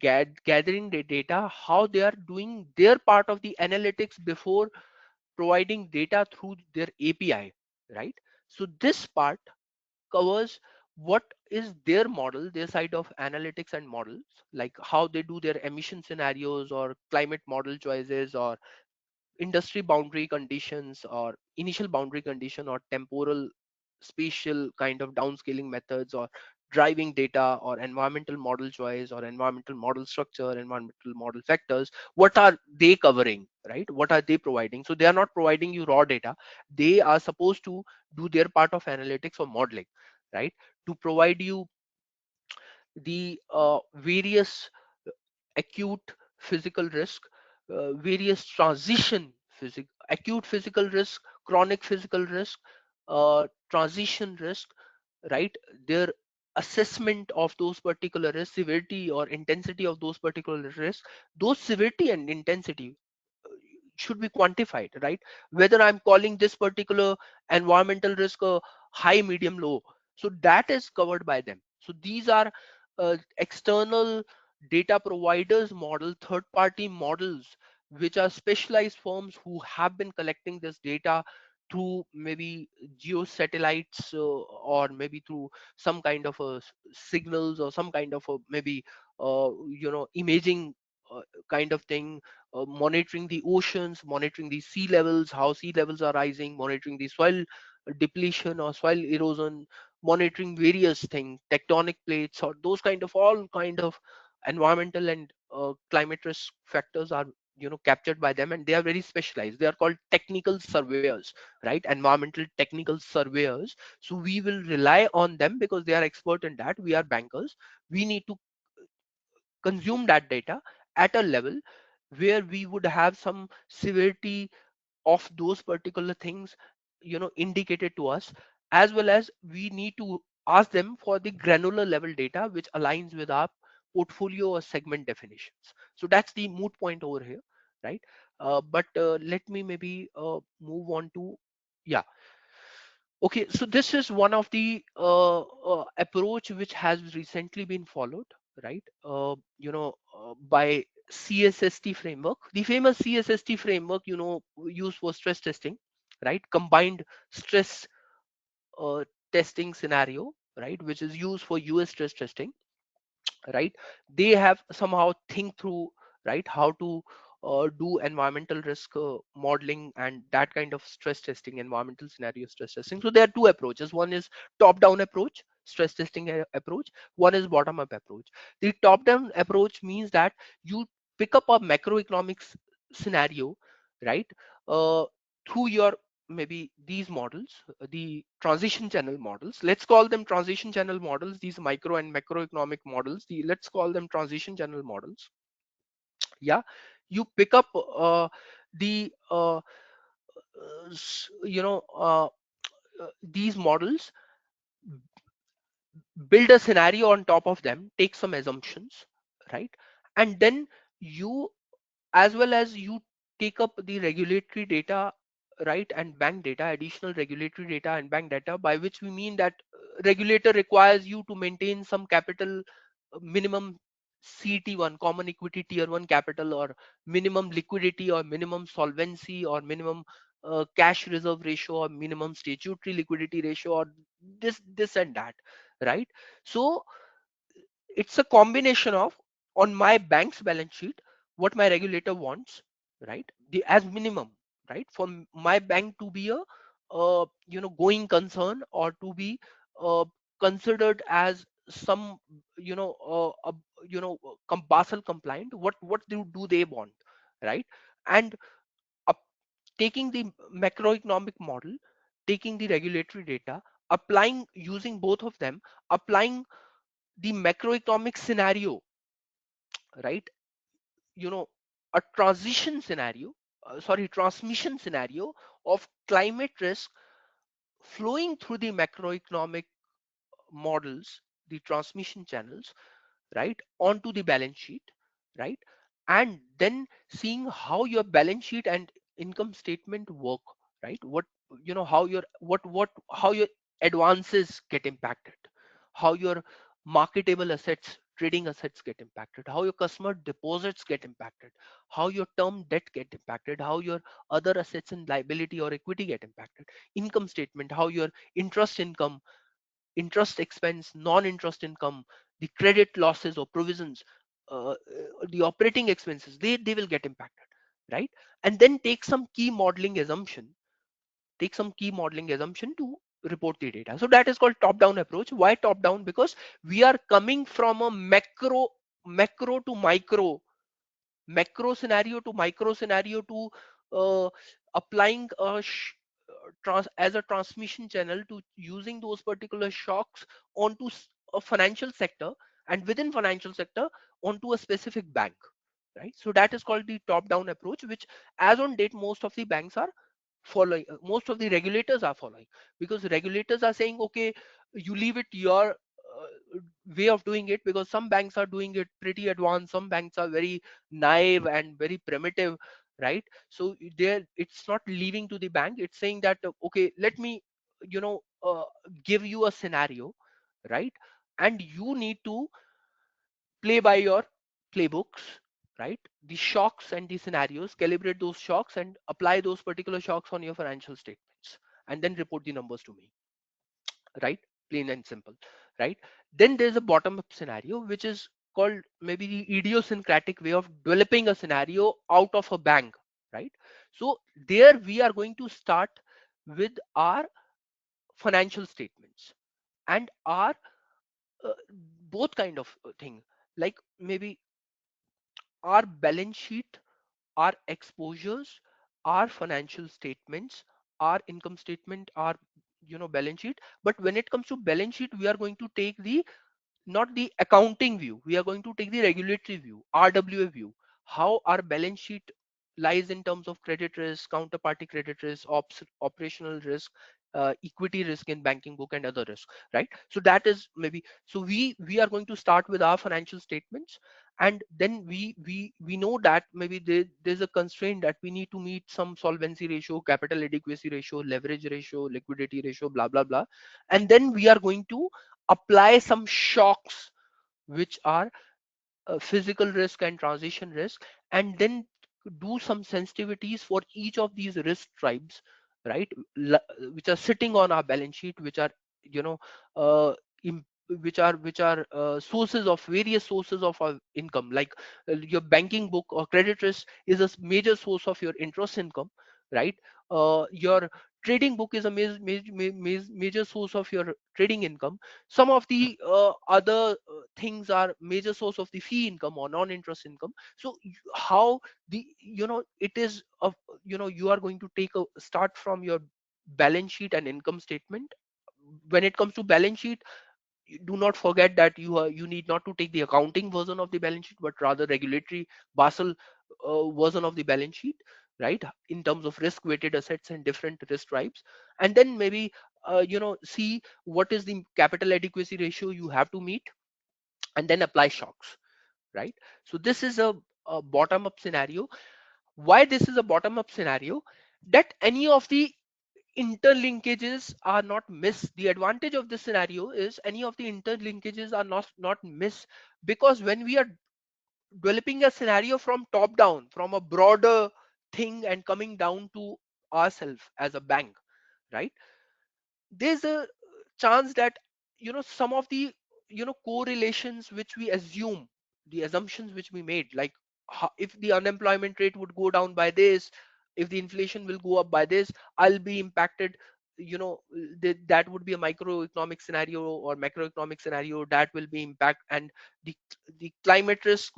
gathering the data, how they are doing their part of the analytics before providing data through their API, right? So this part covers what is their model, their side of analytics and models, like how they do their emission scenarios or climate model choices or industry boundary conditions or initial boundary condition or temporal spatial kind of downscaling methods or driving data or environmental model choice or environmental model structure, environmental model factors. What are they covering, right? What are they providing? So they are not providing you raw data. They are supposed to do their part of analytics or modeling, right? To provide you the various acute physical risk, various transition acute physical risk, chronic physical risk, transition risk, right? Their assessment of those particular risks, severity or intensity of those particular risks, those severity and intensity should be quantified, right? Whether I'm calling this particular environmental risk a high, medium, low, so that is covered by them. So these are external data providers model, third party models, which are specialized firms who have been collecting this data through maybe geo satellites, or maybe through some kind of signals or some kind of a maybe imaging kind of thing, monitoring the oceans, monitoring the sea levels, how sea levels are rising, monitoring the soil depletion or soil erosion, monitoring various things, tectonic plates, or those kind of all kind of environmental and climate risk factors are captured by them, and they are very specialized. They are called technical surveyors, right? Environmental technical surveyors. So we will rely on them because they are expert in that. We are bankers. We need to consume that data at a level where we would have some severity of those particular things indicated to us, as well as we need to ask them for the granular level data which aligns with our portfolio or segment definitions. So that's the moot point over here, right? But let me maybe move on to, yeah. Okay, so this is one of the approach which has recently been followed, right? By CSST framework, the famous CSST framework, used for stress testing, right? Combined stress uh, testing scenario, right? Which is used for US stress testing, right? They have somehow think through, right, how to do environmental risk modeling and that kind of stress testing, environmental scenario stress testing. So there are two approaches. One is top down approach, stress testing approach. One is bottom up approach. The top down approach means that you pick up a macroeconomics scenario, right, uh, through your maybe these models, the transition channel models. Let's call them transition channel models. These micro and macroeconomic models, let's call them transition channel models. Yeah, you pick up the s- you know these models, build a scenario on top of them, take some assumptions, right? And then you, as well as you, take up the regulatory data, right, and bank data, additional regulatory data and bank data, by which we mean that regulator requires you to maintain some capital, minimum CET1, common equity tier 1 capital, or minimum liquidity or minimum solvency or minimum cash reserve ratio or minimum statutory liquidity ratio, or this and that, right? So it's a combination of on my bank's balance sheet what my regulator wants, right? The as minimum, right? For my bank to be a going concern, or to be uh, considered as some Basel compliant. What do they want, right? And up, taking the macroeconomic model, taking the regulatory data, applying, using both of them, applying the macroeconomic scenario, right? you know a transition scenario, transmission scenario of climate risk flowing through the macroeconomic models, the transmission channels, right, onto the balance sheet, right? And then seeing how your balance sheet and income statement work, right? How your how your advances get impacted, how your marketable assets, trading assets get impacted, how your customer deposits get impacted, how your term debt get impacted, how your other assets and liability or equity get impacted, income statement, how your interest income, interest expense, non-interest income, the credit losses or provisions, the operating expenses, they will get impacted, right? And then take some key modeling assumption to report the data. So that is called top-down approach. Why top-down? Because we are coming from a macro to micro, macro scenario to micro scenario, to uh, applying as a transmission channel, to using those particular shocks onto a financial sector, and within financial sector onto a specific bank, right? So that is called the top down approach, which as on date most of the banks are following, most of the regulators are following, because regulators are saying, okay, you leave it your way of doing it, because some banks are doing it pretty advanced, some banks are very naive and very primitive, right? So there, it's not leaving to the bank, it's saying that okay, let me you know uh, give you a scenario, right? And you need to play by your playbooks, right? The shocks and the scenarios, calibrate those shocks and apply those particular shocks on your financial statements, and then report the numbers to me, right? Plain and simple, right? Then there's a bottom up scenario, which is called maybe the idiosyncratic way of developing a scenario out of a bank, right? So there we are going to start with our financial statements and our uh, both kind of thing, like maybe our balance sheet, our exposures, our financial statements, our income statement, our balance sheet. But when it comes to balance sheet, we are going to take the, not the accounting view, we are going to take the regulatory view, RWA view, how our balance sheet lies in terms of credit risk, counterparty credit risk, operational risk, equity risk in banking book, and other risk, right? So that is maybe, so we are going to start with our financial statements, and then we know that maybe there's a constraint that we need to meet some solvency ratio, capital adequacy ratio, leverage ratio, liquidity ratio, blah blah blah. And then we are going to apply some shocks, which are physical risk and transition risk, and then do some sensitivities for each of these risk tribes, right? Which are sitting on our balance sheet, which are you know uh, im- which are sources of various sources of our income, like your banking book or credit risk is a major source of your interest income, right? Your trading book is a major source of your trading income. Some of the other things are major source of the fee income or non-interest income. So how the it is of you are going to take a start from your balance sheet and income statement. When it comes to balance sheet, do not forget that you need not to take the accounting version of the balance sheet, but rather regulatory Basel version of the balance sheet, right? In terms of risk weighted assets and different risk types. And then maybe see what is the capital adequacy ratio you have to meet, and then apply shocks, right? So this is a bottom up scenario. Why this is a bottom up scenario? That any of the interlinkages are not missed. The advantage of this scenario is any of the interlinkages are not missed, because when we are developing a scenario from top down, from a broader thing, and coming down to ourselves as a bank, right? There's a chance that some of the correlations which we assume, the assumptions which we made, like if the unemployment rate would go down by this, if the inflation will go up by this, I'll be impacted. That would be a microeconomic scenario or macroeconomic scenario that will be impact. And the the climate risk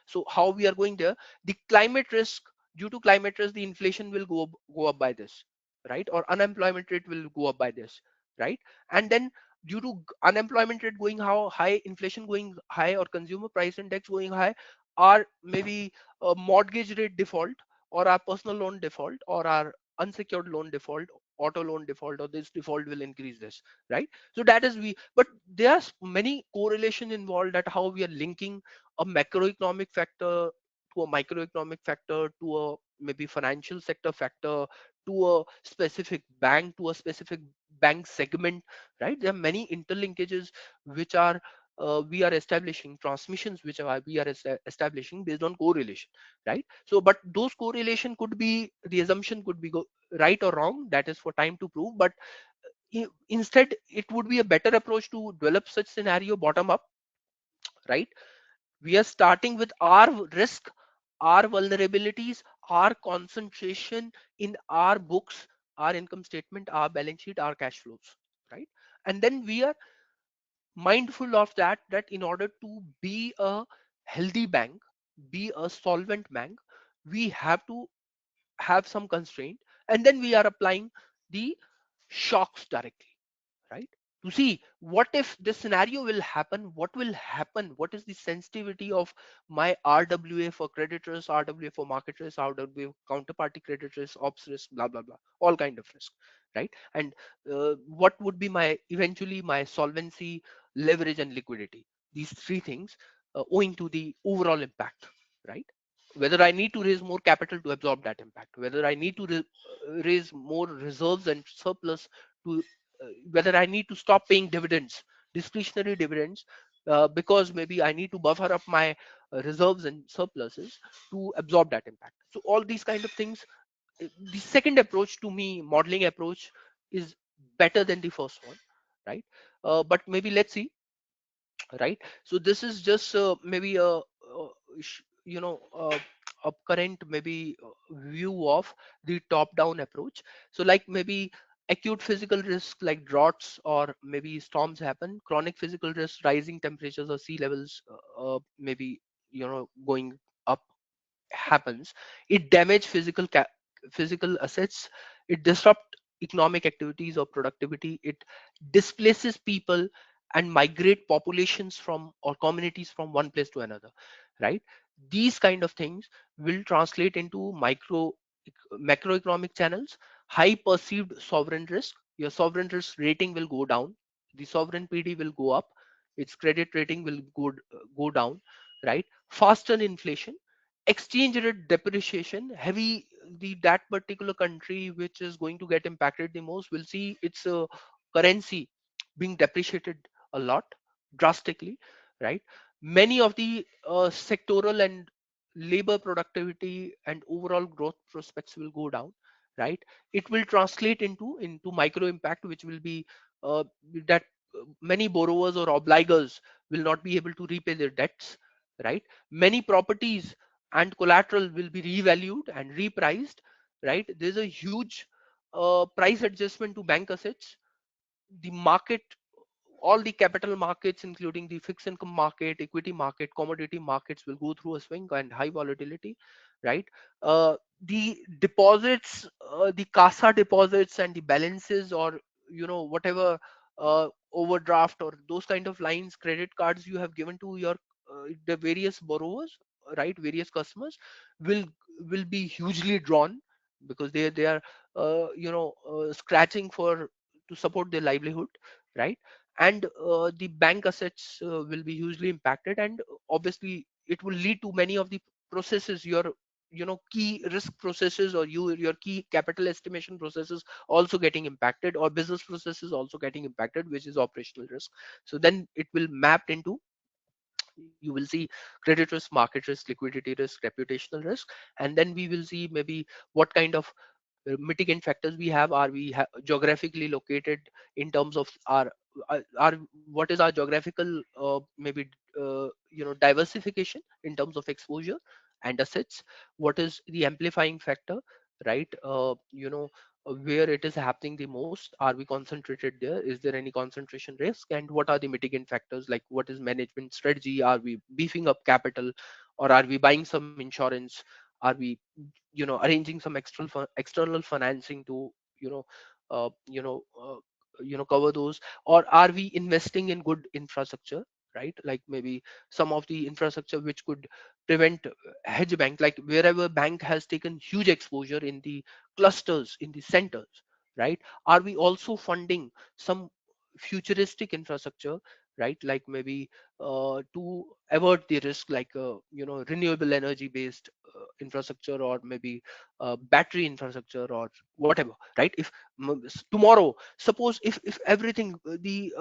so how we are going there, the climate risk, due to climate risk the inflation will go up by this, right, or unemployment rate will go up by this, right. And then due to unemployment rate going how high, inflation going high, or consumer price index going high, or maybe a mortgage rate default, or our personal loan default, or our unsecured loan default, auto loan default, or this default will increase this, right. So that is we, but there's many correlation involved at how we are linking a macroeconomic factor to a microeconomic factor to a maybe financial sector factor to a specific bank, to a specific bank segment, right. There are many interlinkages which are we are establishing, transmissions which we are establishing based on correlation, right. So but those correlation could be, the assumption could be right or wrong, that is for time to prove. But instead it would be a better approach to develop such scenario bottom up, right. We are starting with our risk, our vulnerabilities, our concentration in our books, our income statement, our balance sheet, our cash flows, right. And then we are mindful of that in order to be a healthy bank, be a solvent bank, we have to have some constraint. And then we are applying the shocks directly, right, to see what if this scenario will happen, what will happen, what is the sensitivity of my RWA for credit risk, RWA for market risk, RWA counterparty credit risk, ops risk, blah blah blah, all kind of risk, right. And what would be my eventually my solvency, leverage, and liquidity, these three things, owing to the overall impact, right. Whether I need to raise more capital to absorb that impact, whether I need to raise more reserves and surplus to whether I need to stop paying dividends, discretionary dividends, because maybe I need to buffer up my reserves and surpluses to absorb that impact. So all these kind of things. The second approach to me, modeling approach, is better than the first one, right? But maybe let's see, right. So this is just maybe a current maybe view of the top down approach. So like maybe acute physical risk like droughts or maybe storms happen, chronic physical risk, rising temperatures or sea levels maybe going up happens. It damage physical assets, it disrupt economic activities or productivity, it displaces people and migrate populations from or communities from one place to another, right. These kind of things will translate into macroeconomic channels. High perceived sovereign risk, your sovereign risk rating will go down, the sovereign PD will go up, its credit rating will go down, right. Faster inflation, exchange rate depreciation, heavy, the that particular country which is going to get impacted the most will see its currency being depreciated a lot, drastically, right. Many of the sectoral and labor productivity and overall growth prospects will go down, right. It will translate into micro impact, which will be uh, that many borrowers or obligors will not be able to repay their debts, right. Many properties and collateral will be revalued and repriced, right. There's a huge price adjustment to bank assets. The market, all the capital markets including the fixed income market, equity market, commodity markets will go through a swing and high volatility, right. The deposits, the CASA deposits and the balances, or whatever overdraft or those kind of lines, credit cards you have given to your the various borrowers, right, various customers will will be hugely drawn, because they are scratching for to support their livelihood, right. And the bank assets will be hugely impacted, and obviously it will lead to many of the processes, your key risk processes, or your key capital estimation processes also getting impacted, or business processes also getting impacted, which is operational risk. So then it will map into, you will see credit risk, market risk, liquidity risk, reputational risk, and then we will see maybe what kind of mitigant factors we have. Are we geographically located in terms of our what is our geographical diversification in terms of exposure and assets? What is the amplifying factor, right? Where it is happening the most, are we concentrated there? Is there any concentration risk? And what are the mitigant factors, like what is management strategy? Are we beefing up capital, or are we buying some insurance? Are we arranging some external financing to you know uh, you know uh, cover those? Or are we investing in good infrastructure, right? Like maybe some of the infrastructure which could prevent hedge bank, like wherever bank has taken huge exposure in the clusters, in the centers, right? Are we also funding some futuristic infrastructure, right? Like maybe to avert the risk, like renewable energy based infrastructure, or maybe battery infrastructure, or whatever, right? If tomorrow, suppose if everything the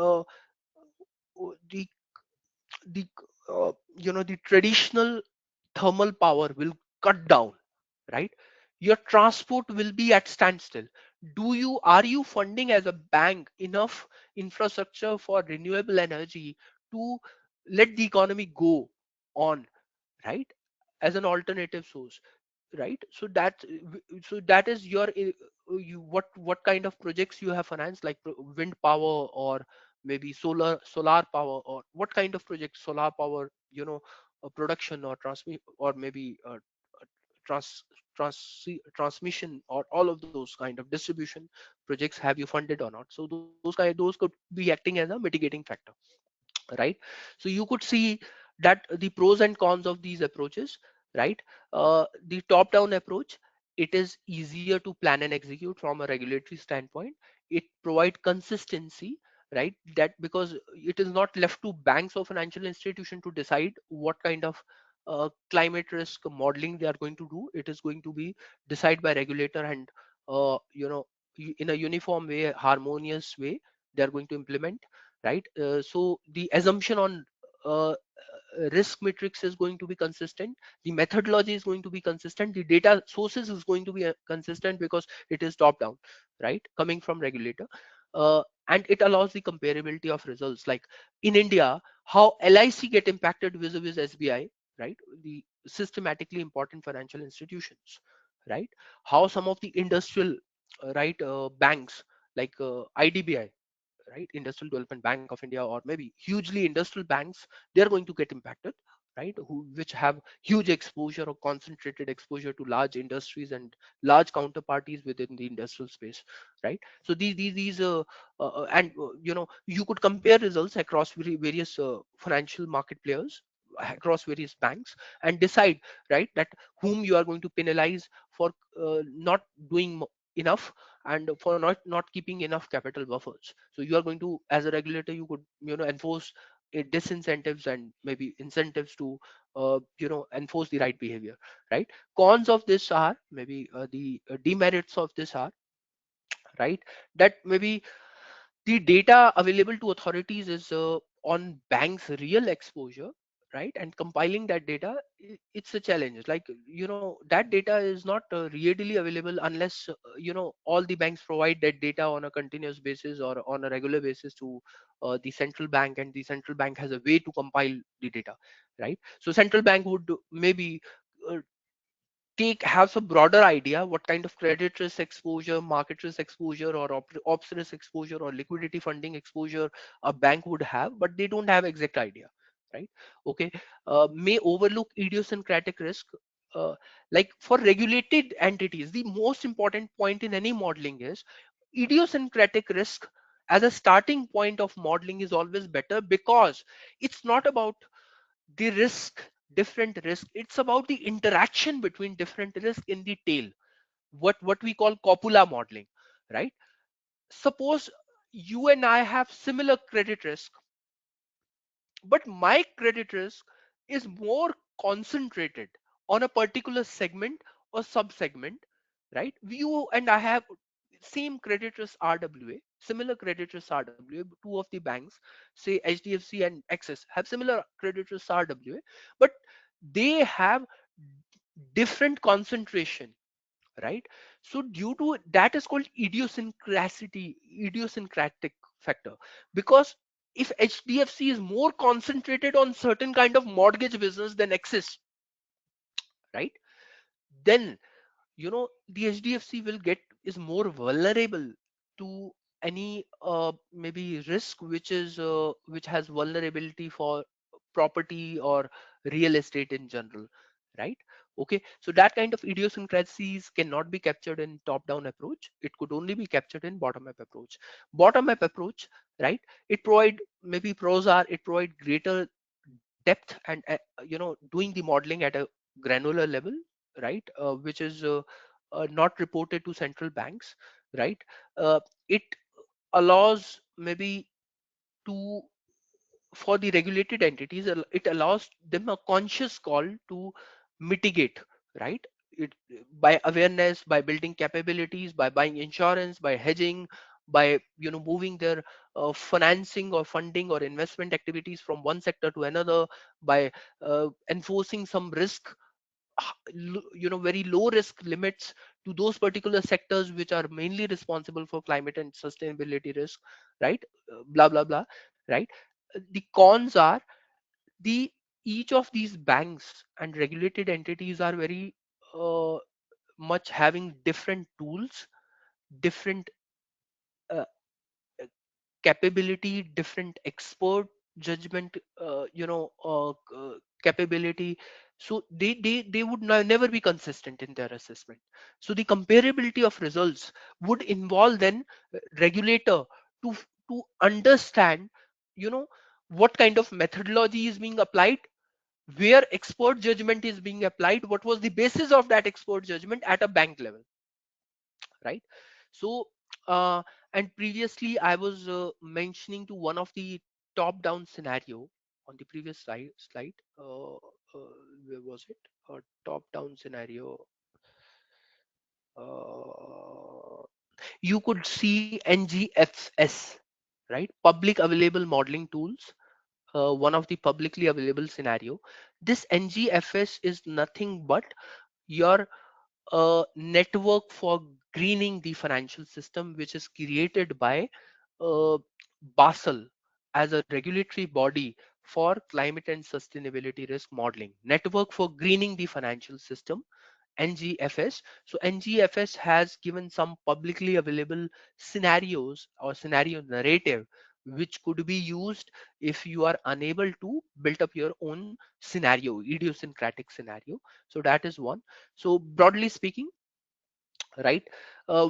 the the traditional thermal power will cut down, right? Your transport will be at standstill. Are you funding as a bank enough infrastructure for renewable energy to let the economy go on, right? As an alternative source, right? So that is your what kind of projects you have financed, like wind power, or maybe solar power, or what kind of projects, solar power, production, or transmit, or maybe trans transmission, or all of those kind of distribution projects have you funded or not? So those could be acting as a mitigating factor, right? So you could see that the pros and cons of these approaches, right? The top down approach, it is easier to plan and execute from a regulatory standpoint. It provide consistency, right? That because it is not left to banks or financial institution to decide what kind of climate risk modeling they are going to do. It is going to be decided by regulator, and in a uniform way, harmonious way, they are going to implement, right? So the assumption on risk matrix is going to be consistent, the methodology is going to be consistent, the data sources is going to be consistent, because it is top down, right, coming from regulator. And it allows the comparability of results, like in India, how LIC get impacted vis-a-vis SBI, right? The systematically important financial institutions, right? How some of the industrial banks, like IDBI, right, Industrial Development Bank of India, or maybe hugely industrial banks, they are going to get impacted, right? Which have huge exposure or concentrated exposure to large industries and large counterparties within the industrial space, right? So these and you could compare results across various financial market players, across various banks, and decide, right, that whom you are going to penalize for not doing enough, and for not keeping enough capital buffers. So you are going to, as a regulator, you could enforce disincentives and maybe incentives to enforce the right behavior, right? Cons of this are maybe the demerits of this are, right, that maybe the data available to authorities is on banks real exposure, right? And compiling that data, it's a challenge. Like that data is not readily available unless all the banks provide that data on a continuous basis or on a regular basis to the central bank, and the central bank has a way to compile the data, right? So central bank would maybe uh, take have a broader idea what kind of credit risk exposure, market risk exposure, or ops risk exposure, or liquidity funding exposure a bank would have, but they don't have exact idea, right? Okay. May overlook idiosyncratic risk. uh, like for regulated entities, the most important point in any modeling is idiosyncratic risk. As a starting point of modeling is always better, because it's not about the risk, different risk, it's about the interaction between different risk in the tail, what we call copula modeling, right? Suppose you and I have similar credit risk, but my credit risk is more concentrated on a particular segment or sub segment, right? You and I have same credit risk RWA, similar credit risk RWA. Two of the banks, say HDFC and Axis, have similar credit risk RWA, but they have different concentration, right? So due to that is called idiosyncratic factor. Because if HDFC is more concentrated on certain kind of mortgage business than Axis, right, then the HDFC will get is more vulnerable to any maybe risk which has vulnerability for property or real estate in general, right? Okay, so that kind of idiosyncrasies cannot be captured in top down approach. It could only be captured in bottom up approach. Bottom up approach, right, it provide maybe pros are it provide greater depth and doing the modeling at a granular level, right, which is not reported to central banks, right. It allows maybe to for the regulated entities, it allows them a conscious call to mitigate, right, it by awareness, by building capabilities, by buying insurance, by hedging, by moving their financing or funding or investment activities from one sector to another, by enforcing some risk, very low risk limits to those particular sectors which are mainly responsible for climate and sustainability risk, right. Blah blah blah, right. The cons are the each of these banks and regulated entities are very uh, much having different tools, different uh, capability, different expert judgment, capability. So they would never be consistent in their assessment. So the comparability of results would involve then regulator to to understand, you know what kind of methodology is being applied, where expert judgment is being applied, what was the basis of that expert judgment at a bank level, right. So uh, and previously I was mentioning to one of the top down scenario on the previous slide, where was it, top down scenario, uh, you could see NGFS, right, public available modeling tools, one of the publicly available scenario. This NGFS is nothing but your network for greening the financial system, which is created by uh, Basel as a regulatory body for climate and sustainability risk modeling. Network for greening the financial system, NGFS. So NGFS has given some publicly available scenarios or scenario narrative which could be used if you are unable to build up your own scenario, idiosyncratic scenario. So that is one. So broadly speaking, right,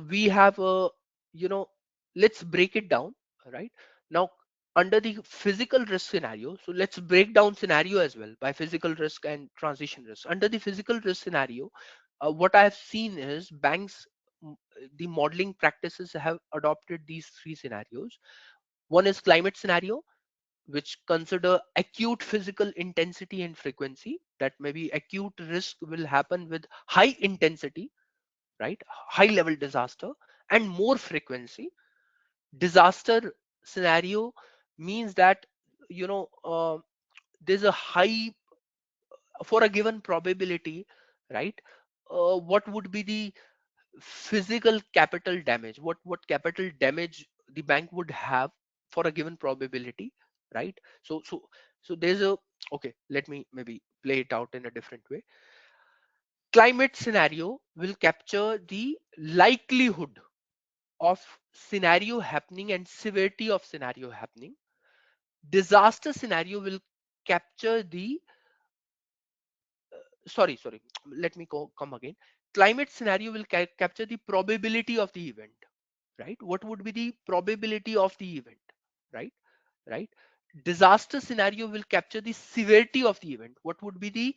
we have a, you know let's break it down, right. Now, under the physical risk scenario, so let's break down scenario as well by physical risk and transition risk. Under the physical risk scenario, what I have seen is banks, mm, the modeling practices have adopted these three scenarios. One is climate scenario, which consider acute physical intensity and frequency, that maybe acute risk will happen with high intensity, right, high level disaster, and more frequency. Disaster scenario means that, you know uh, there's a high, for a given probability, right, what would be the physical capital damage, what capital damage the bank would have for a given probability, right. So there's a, okay, let me maybe play it out in a different way. Climate scenario will capture the likelihood of scenario happening and severity of scenario happening. Disaster scenario will capture the, sorry, let me come again. Climate scenario will capture the probability of the event, right, what would be the probability of the event, right, right. Disaster scenario will capture the severity of the event, what would be the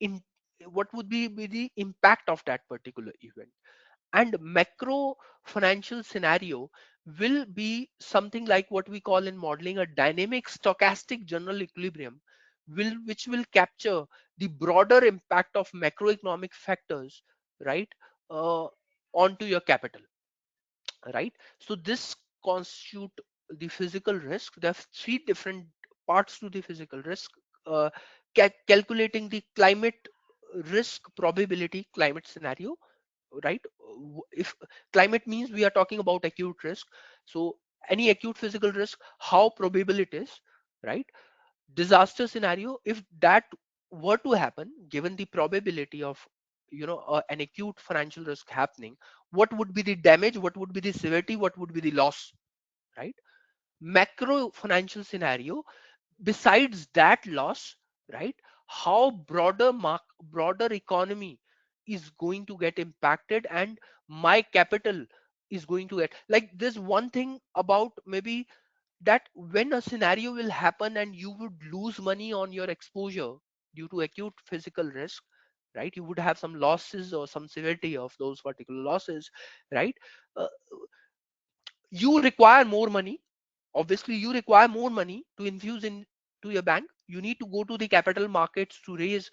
in what would be the impact of that particular event. And macro financial scenario will be something like what we call in modeling a dynamic stochastic general equilibrium, which will capture the broader impact of macroeconomic factors, right, uh, onto your capital, right. So this constitute the physical risk. There are three different parts to the physical risk. uh, Calculating the climate risk probability, climate scenario, right? If climate means we are talking about acute risk, so any acute physical risk, how probable it is, right? Disaster scenario, if that were to happen, given the probability of an acute financial risk happening, what would be the damage, what would be the severity, what would be the loss, right? Macro financial scenario, besides that loss, right, how broader economy is going to get impacted, and my capital is going to get, like, there's one thing about maybe that when a scenario will happen and you would lose money on your exposure due to acute physical risk, right, you would have some losses or some severity of those particular losses, right? uh, you require more money. Obviously you require more money to infuse in to your bank. You need to go to the capital markets to raise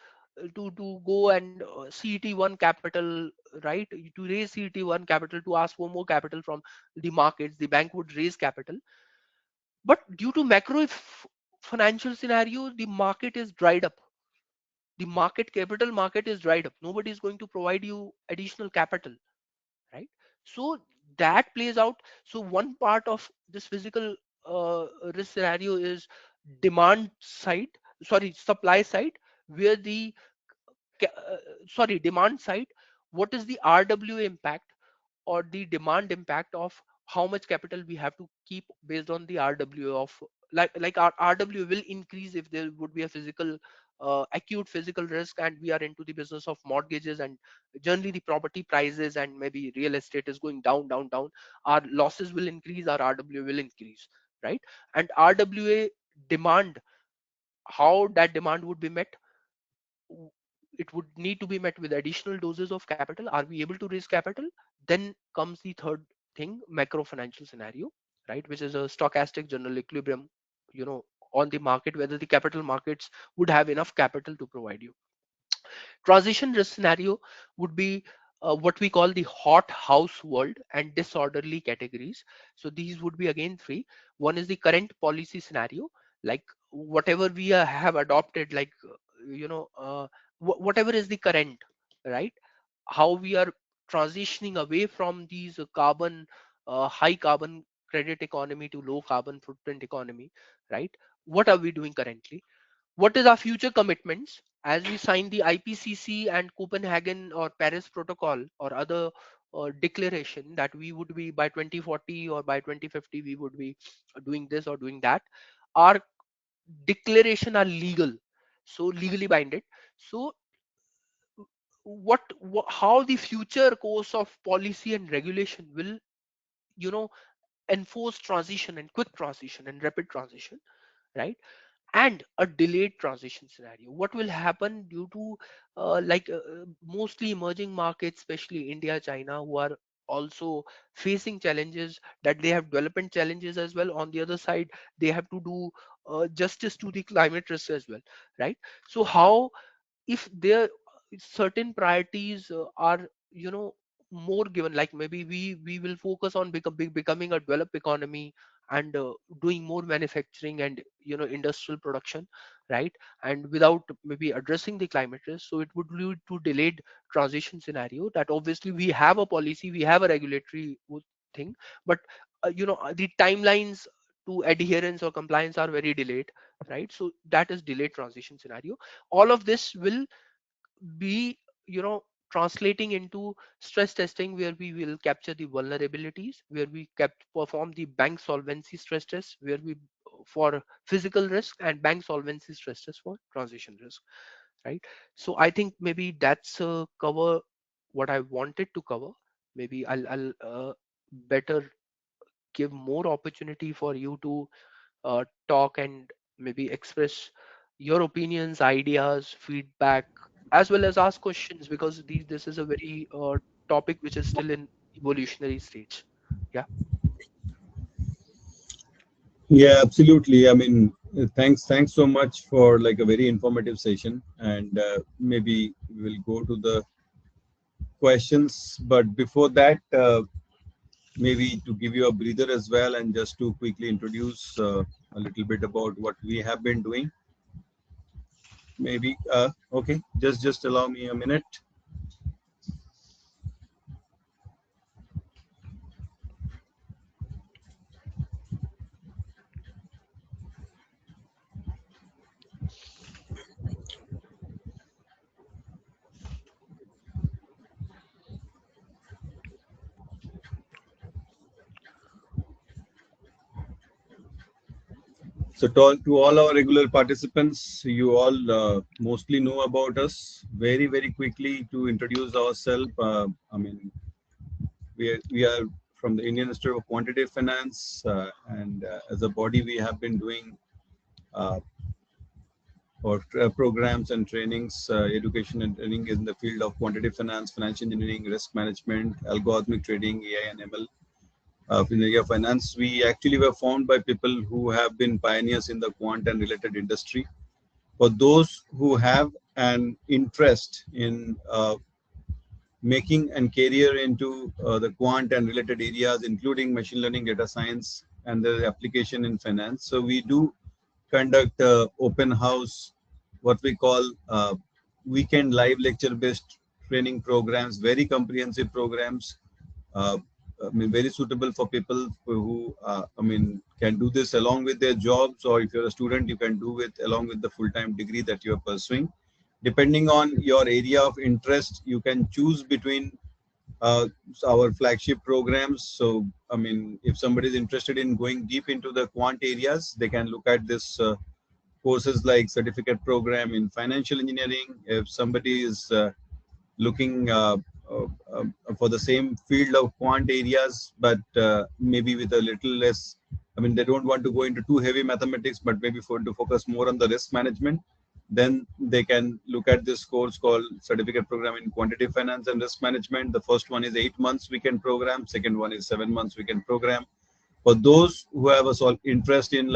to go and CET1 capital, right? To raise CET1 capital, to ask for more capital from the markets, the bank would raise capital. But due to financial scenario, the market is dried up. The capital market is dried up. Nobody is going to provide you additional capital, right? So that plays out. So one part of this physical risk scenario is demand side, sorry, supply side, where the demand side, what is the RWA impact or the demand impact of how much capital we have to keep based on the RWA of, like our RWA will increase if there would be a physical acute physical risk, and we are into the business of mortgages, and generally the property prices and maybe real estate is going down, down, down. Our losses will increase, our RWA will increase, right? And RWA demand, how that demand would be met, it would need to be met with additional doses of capital. Are we able to raise capital? Then comes the third thing, macro financial scenario, right, which is a stochastic general equilibrium, you know on the market, whether the capital markets would have enough capital to provide you. Transition risk scenario would be what we call the hot house world and disorderly categories. So these would be again three. One is the current policy scenario, like whatever we have adopted, like whatever is the current, right? How we are transitioning away from these carbon high carbon credit economy to low carbon footprint economy, right? What are we doing currently? What is our future commitments as we sign the IPCC and Copenhagen or Paris Protocol or other declaration that we would be by 2040 or by 2050 we would be doing this or doing that. Our declaration are legal, so legally binded. So how the future course of policy and regulation will you know enforce transition and quick transition and rapid transition, right? And a delayed transition scenario, what will happen due to mostly emerging markets, especially India, China, who are also facing challenges, that they have development challenges as well. On the other side, they have to do justice to the climate risk as well, right? So how, if there certain priorities are more given, like maybe we will focus on becoming a developed economy and doing more manufacturing and industrial production, right? And without maybe addressing the climate risk, so it would lead to delayed transition scenario, that obviously we have a policy, we have a regulatory thing, but the timelines to adherence or compliance are very delayed, right? So that is delayed transition scenario. All of this will be translating into stress testing, where we will capture the vulnerabilities, where we kept perform the bank solvency stress test, where we for physical risk, and bank solvency stress test for transition risk, right? So I think maybe that's cover what I wanted to cover. Maybe I'll better give more opportunity for you to talk and maybe express your opinions, ideas, feedback, as well as ask questions, because this is a very topic which is still in evolutionary stage. Yeah. Yeah, absolutely. I mean, thanks so much for like a very informative session, and maybe we'll go to the questions. But before that, maybe to give you a breather as well, and just to quickly introduce a little bit about what we have been doing. Maybe okay, just allow me a minute. So to all our regular participants, you all mostly know about us. Very, very quickly to introduce ourselves. We are from the Indian Institute of Quantitative Finance, and as a body, we have been doing uh, programs and trainings, education and training in the field of quantitative finance, financial engineering, risk management, algorithmic trading, AI and ML. In the area of finance, we actually were formed by people who have been pioneers in the quant and related industry. For those who have an interest in making and career into the quant and related areas, including machine learning, data science, and the application in finance. So we do conduct open house, what we call weekend live lecture based training programs, very comprehensive programs. Uh, very suitable for people who, can do this along with their jobs, or if you're a student, you can do it along with the full-time degree that you're pursuing. Depending on your area of interest, you can choose between uh, our flagship programs. So, if somebody is interested in going deep into the quant areas, they can look at this courses like certificate program in financial engineering. If somebody is looking uh, for the same field of quant areas, but maybe with a little less. They don't want to go into too heavy mathematics, but maybe for to focus more on the risk management. Then they can look at this course called Certificate Program in Quantitative Finance and Risk Management. The first one is 8 months weekend program. Second one is 7 months weekend program. For those who have a interest in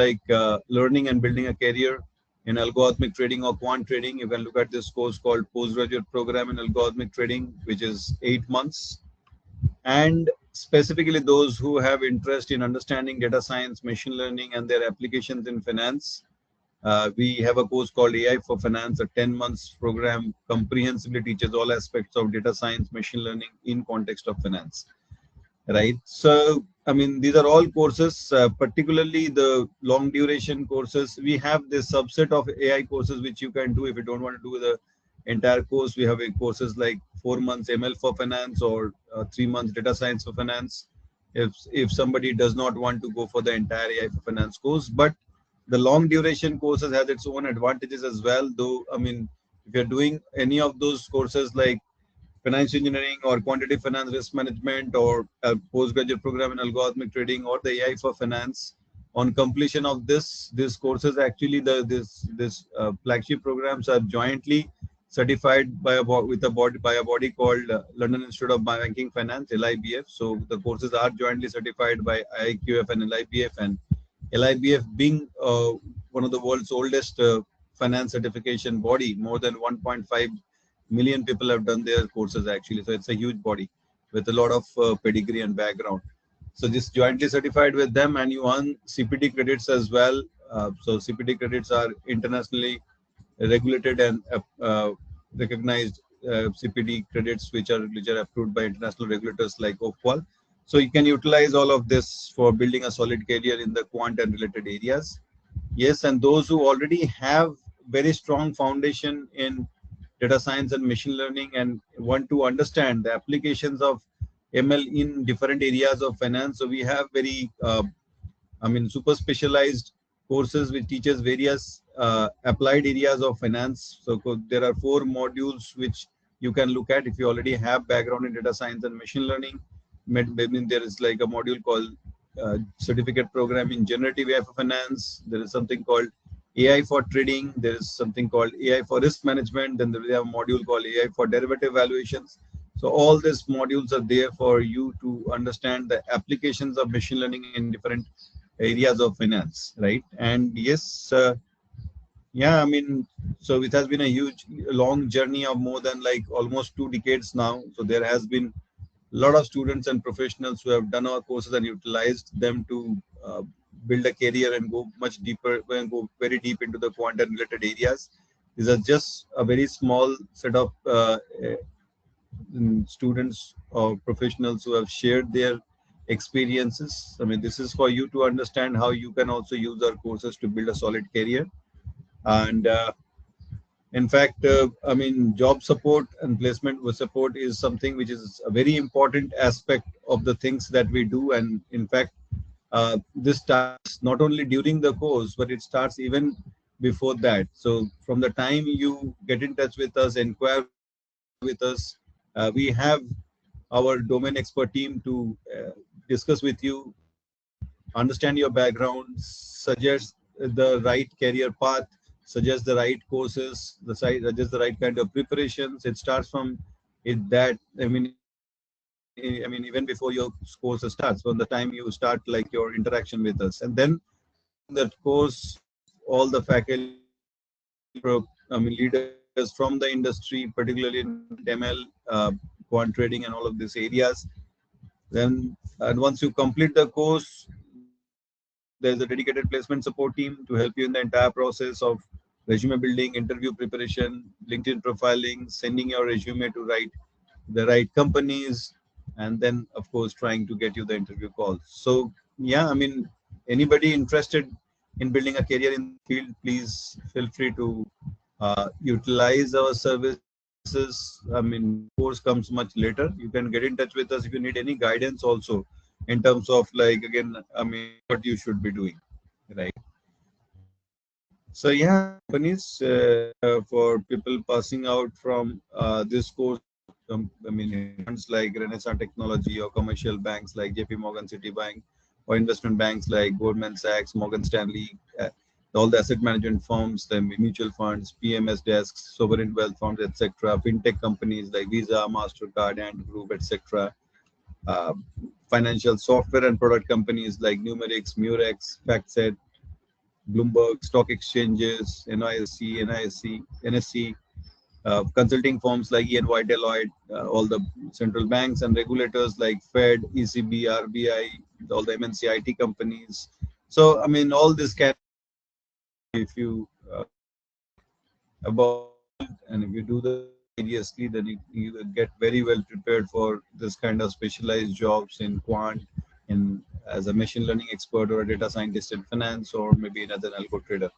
learning and building a career in algorithmic trading or quant trading, you can look at this course called Postgraduate Program in Algorithmic Trading, which is 8 months. And specifically those who have interest in understanding data science, machine learning, and their applications in finance, we have a course called AI for Finance, a 10 months program comprehensively teaches all aspects of data science, machine learning in context of finance. Right. So, these are all courses, particularly the long duration courses. We have this subset of AI courses which you can do if you don't want to do the entire course. We have courses like 4 months ML for finance, or 3 months data science for finance. If somebody does not want to go for the entire AI for finance course, but the long duration courses has its own advantages as well. Though, if you're doing any of those courses like financial engineering or quantitative finance risk management, or a postgraduate program in algorithmic trading, or the AI for finance, on completion of these courses, actually this flagship programs are jointly certified by a body called London Institute of Banking Finance, LIBF. So the courses are jointly certified by IIQF and LIBF, and LIBF being one of the world's oldest finance certification body. More than 1.5 million people have done their courses actually. So it's a huge body with a lot of pedigree and background. So this jointly certified with them, and you earn CPT credits as well. So CPT credits are internationally regulated and recognized CPT credits, which are approved by international regulators like OFQUAL. So you can utilize all of this for building a solid career in the quant and related areas. Yes, and those who already have very strong foundation in data science and machine learning and want to understand the applications of ML in different areas of finance. So we have very super specialized courses which teaches various applied areas of finance. So there are 4 modules which you can look at if you already have background in data science and machine learning. Maybe there is like a module called certificate program in generative AI for finance. There is something called AI for trading. There is something called AI for risk management. Then there is a module called AI for derivative valuations. So all these modules are there for you to understand the applications of machine learning in different areas of finance, right? And yes, yeah, so it has been a huge, long journey of more than like almost 2 decades now. So there has been a lot of students and professionals who have done our courses and utilized them to build a career and go much deeper and go very deep into the quantum related areas. These are just a very small set of students or professionals who have shared their experiences. This is for you to understand how you can also use our courses to build a solid career. And in fact, job support and placement support is something which is a very important aspect of the things that we do. And in fact, this starts not only during the course, but it starts even before that. So from the time you get in touch with us, inquire with us, we have our domain expert team to discuss with you, understand your background, suggest the right career path, suggest the right courses, suggest the right kind of preparations. It starts from it that I mean, even before your course starts, from the time you start like your interaction with us, and then during that course, all the faculty, leaders from the industry, particularly in quant ML, quant trading, and all of these areas. Then, and once you complete the course, there's a dedicated placement support team to help you in the entire process of resume building, interview preparation, LinkedIn profiling, sending your resume to the right companies, and then, of course, trying to get you the interview calls. So, yeah, I mean, anybody interested in building a career in this field, please feel free to utilize our services. I mean, course comes much later. You can get in touch with us if you need any guidance also, in terms of like, again, I mean, what you should be doing, right? So yeah, I mean, companies for people passing out from this course, I mean, funds like Renaissance Technology or commercial banks like JP Morgan, Citibank, or investment banks like Goldman Sachs, Morgan Stanley, all the asset management firms, the mutual funds, PMS desks, sovereign wealth funds, etc., fintech companies like Visa, Mastercard, and Group, etc., uh, financial software and product companies like Numerix, Murex, FactSet, Bloomberg, stock exchanges, NSE, consulting firms like EY, Deloitte, all the central banks and regulators like Fed, ECB, RBI, all the MNC IT companies. So, I mean, all this can, if you care about this field and if you do the work seriously, then you will get very well prepared for this kind of specialized jobs in quant, in as a machine learning expert or a data scientist in finance, or maybe as an algo trader.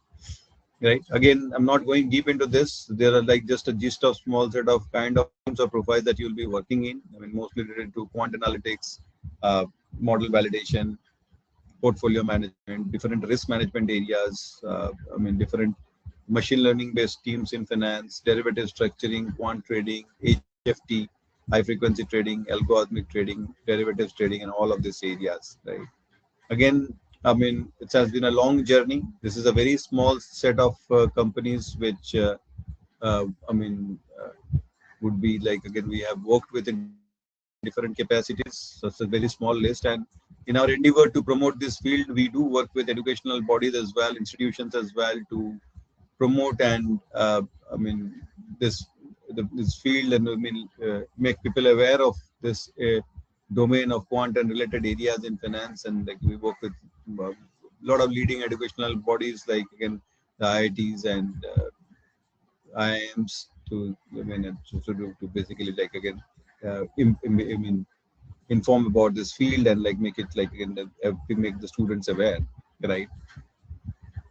Right, again, I'm not going deep into this. There are like just a gist of small set of kind of teams or profiles that you'll be working in. I mean, mostly related to quant analytics, uh, model validation, portfolio management, different risk management areas. I mean, different machine learning based teams in finance, derivative structuring, quant trading, HFT, high frequency trading, algorithmic trading, derivatives trading, and all of these areas. Right. Again, I mean, it has been a long journey. This is a very small set of companies which, I mean, would be like, again, we have worked with in different capacities. So it's a very small list. And in our endeavor to promote this field, we do work with educational bodies as well, institutions as well, to promote and I mean this this field, and I mean make people aware of this domain of quant and related areas in finance. And like we work with a lot of leading educational bodies like, again, the IITs and IIMs to, I mean, to basically like, again, I mean, inform about this field and like make it like, again, to make the students aware, right?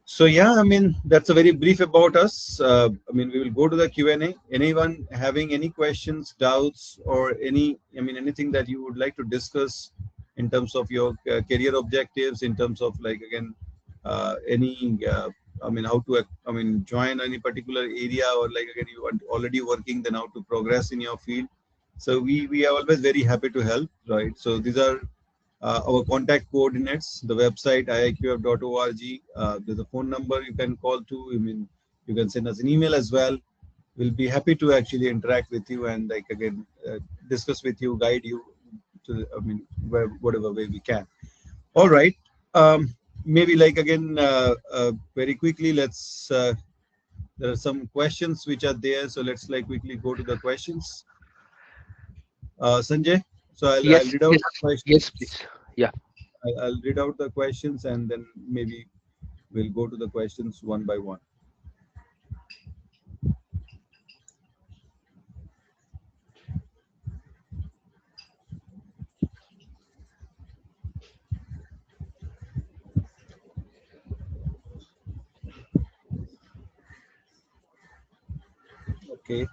So yeah, I mean, that's a very brief about us. I mean, we will go to the Q&A. Anyone having any questions, doubts, or I mean, anything that you would like to discuss in terms of your career objectives, in terms of like, again, any, I mean, how to, I mean, join any particular area, or like, again, you are already working, then how to progress in your field. So we are always very happy to help, right? So these are our contact coordinates, the website iiqf.org. There's a phone number you can call to. I mean, you can send us an email as well. We'll be happy to actually interact with you and like, again, discuss with you, guide you to, I mean, whatever way we can. All right. Maybe like, again, very quickly, let's. There are some questions which are there, so let's like quickly go to the questions. Sanjay, so I'll Yes, read out yes, the questions. yes, please. Yeah. I'll read out the questions, and then maybe we'll go to the questions one by one. Okay.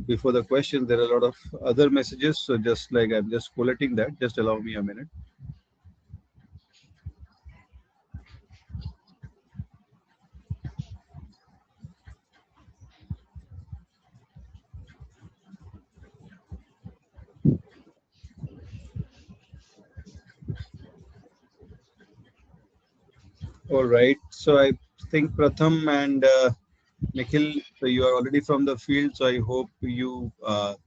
Before the question, there are a lot of other messages. So just like I'm just collating that, just allow me a minute. All right. So I think Pratham and Nikhil, so you are already from the field. So I hope you the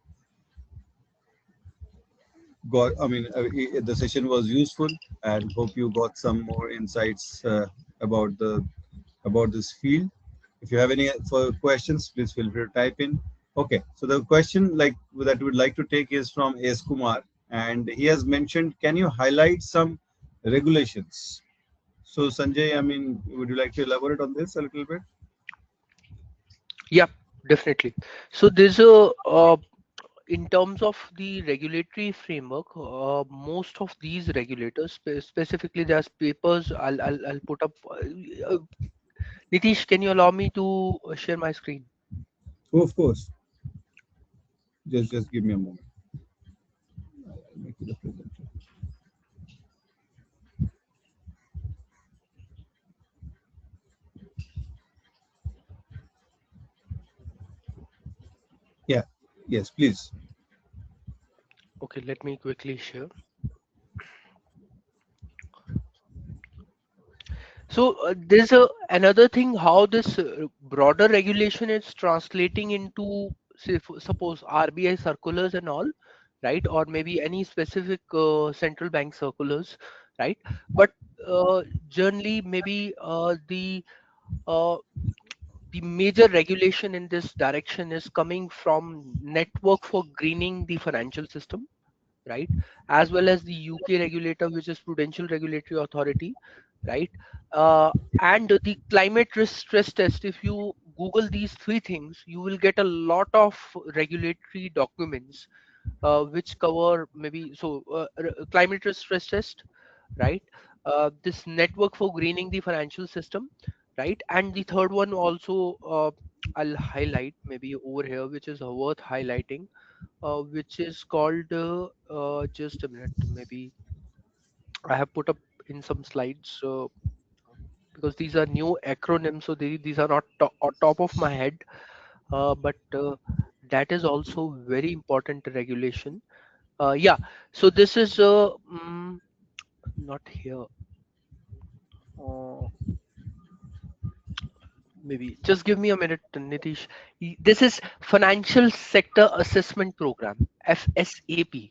session was useful, and hope you got some more insights about the about this field. If you have any further questions, please feel free to type in. Okay, so the question like that we would like to take is from S. Kumar, and he has mentioned, can you highlight some regulations? So Sanjay, I mean, would you like to elaborate on this a little bit? Yeah, definitely. So there's a in terms of the regulatory framework, most of these regulators, specifically there's papers. I'll put up. Nitish, can you allow me to share my screen? Oh, of course. Just give me a moment. I'll make it a presenter. Yeah. Yes, please. Okay, let me quickly share. So there's a another thing how this broader regulation is translating into, say, suppose RBI circulars and all, right? Or maybe any specific central bank circulars, right? But generally, maybe uh, the major regulation in this direction is coming from Network for Greening the Financial System, right? As well as the UK regulator, which is Prudential Regulatory Authority, right? Uh, and the climate risk stress test. If you Google these three things, you will get a lot of regulatory documents which cover maybe climate risk stress test, right? This network for greening the financial system, right? And the third one also I'll highlight maybe over here, which is worth highlighting, which is called just a minute, maybe I have put up in some slides because these are new acronyms, so these are not on top of my head, but that is also very important regulation. Yeah, so this is not here. Uh, Maybe just give me a minute, Nitish. This is Financial Sector Assessment Program, FSAP,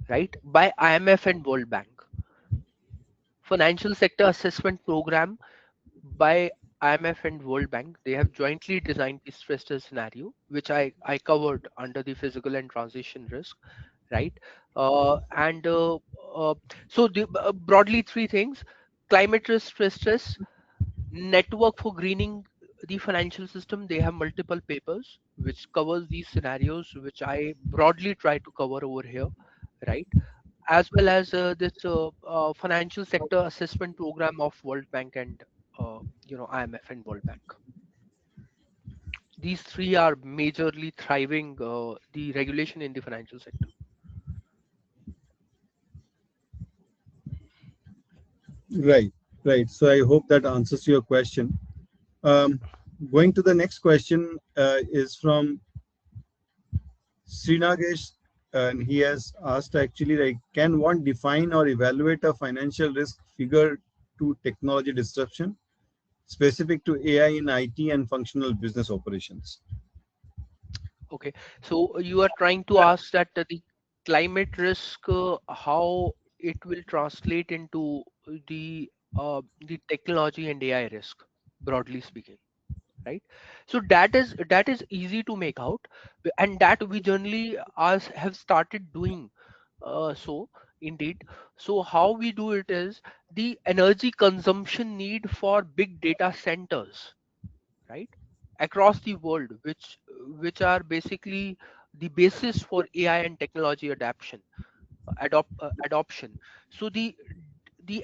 right? By IMF and World Bank. Financial Sector Assessment Program by IMF and World Bank. They have jointly designed the stress test scenario, which I covered under the physical and transition risk, right? And so broadly three things: climate risk stress test, network for greening the financial system. They have multiple papers which covers these scenarios, which I broadly try to cover over here, right? As well as this financial sector assessment program of World Bank and IMF and World Bank. These three are majorly thriving the regulation in the financial sector. Right, right. So I hope that answers your question. Um, Going to the next question is from Srinagesh, and he has asked actually, like, can one define or evaluate a financial risk figure to technology disruption specific to AI in IT and functional business operations? Okay, so you are trying to ask that the climate risk, how it will translate into the technology and AI risk, broadly speaking, right? So that is easy to make out, and that we generally as have started doing so indeed. So how we do it is the energy consumption need for big data centers, right, across the world, which are basically the basis for AI and technology adoption. So the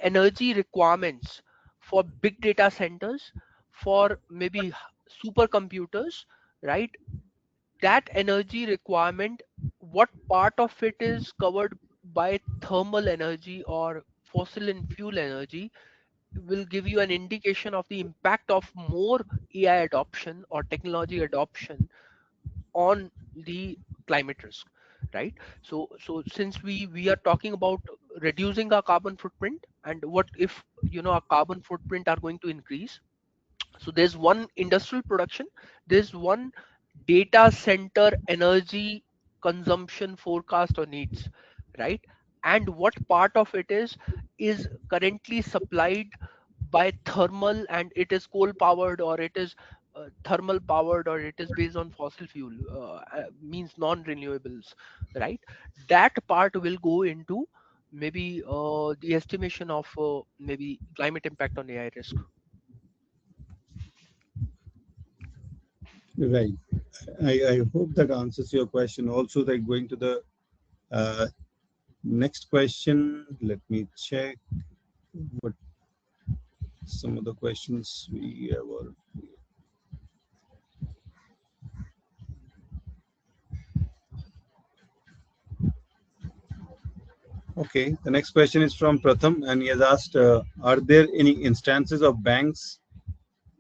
energy requirements for big data centers, for maybe supercomputers, right, that energy requirement, what part of it is covered by thermal energy or fossil and fuel energy, will give you an indication of the impact of more AI adoption or technology adoption on the climate risk, right? So since we are talking about reducing our carbon footprint, and what if our carbon footprint are going to increase. So there's one industrial production, there's one data center energy consumption forecast or needs, right? And what part of it is currently supplied by thermal, and it is coal powered, or it is thermal powered, or it is based on fossil fuel, means non renewables, right? That part will go into maybe the estimation of maybe climate impact on AI risk. Right. I hope that answers your question. Also, like going to the uh, next question, let me check what some of the questions we have. Okay, the next question is from Pratham, and he has asked, are there any instances of banks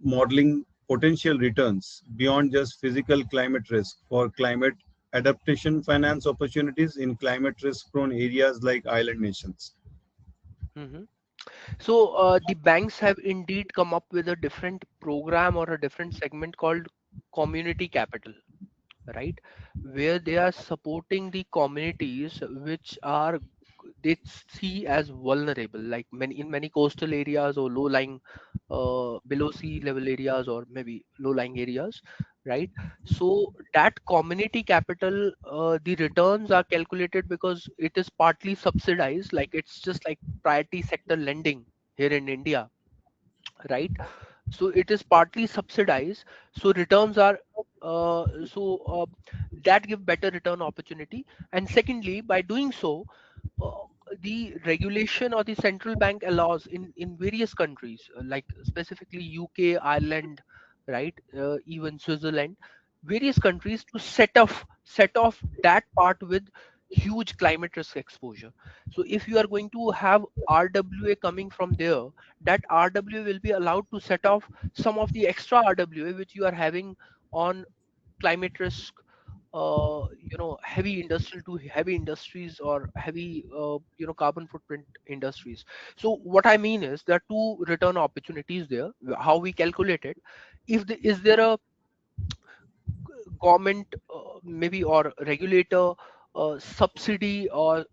modeling potential returns beyond just physical climate risk for climate adaptation finance opportunities in climate risk prone areas like island nations? Mhm. So the banks have indeed come up with a different program or a different segment called community capital, right? Where they are supporting the communities which are they see as vulnerable, like many in many coastal areas or low-lying, below sea level areas, or maybe low-lying areas, right? So that community capital, the returns are calculated because it is partly subsidized, like it's just like priority sector lending here in India, right? So it is partly subsidized, so returns are that give better return opportunity. And secondly, by doing so, uh, the regulation or the central bank allows in various countries, like specifically UK, Ireland, right, even Switzerland, various countries, to set off that part with huge climate risk exposure. So if you are going to have RWA coming from there, that RWA will be allowed to set off some of the extra RWA which you are having on climate risk, heavy industrial to heavy industries, or heavy carbon footprint industries. So what I mean is there are two return opportunities there. How we calculate it: is there a government, maybe, or regulator subsidy, or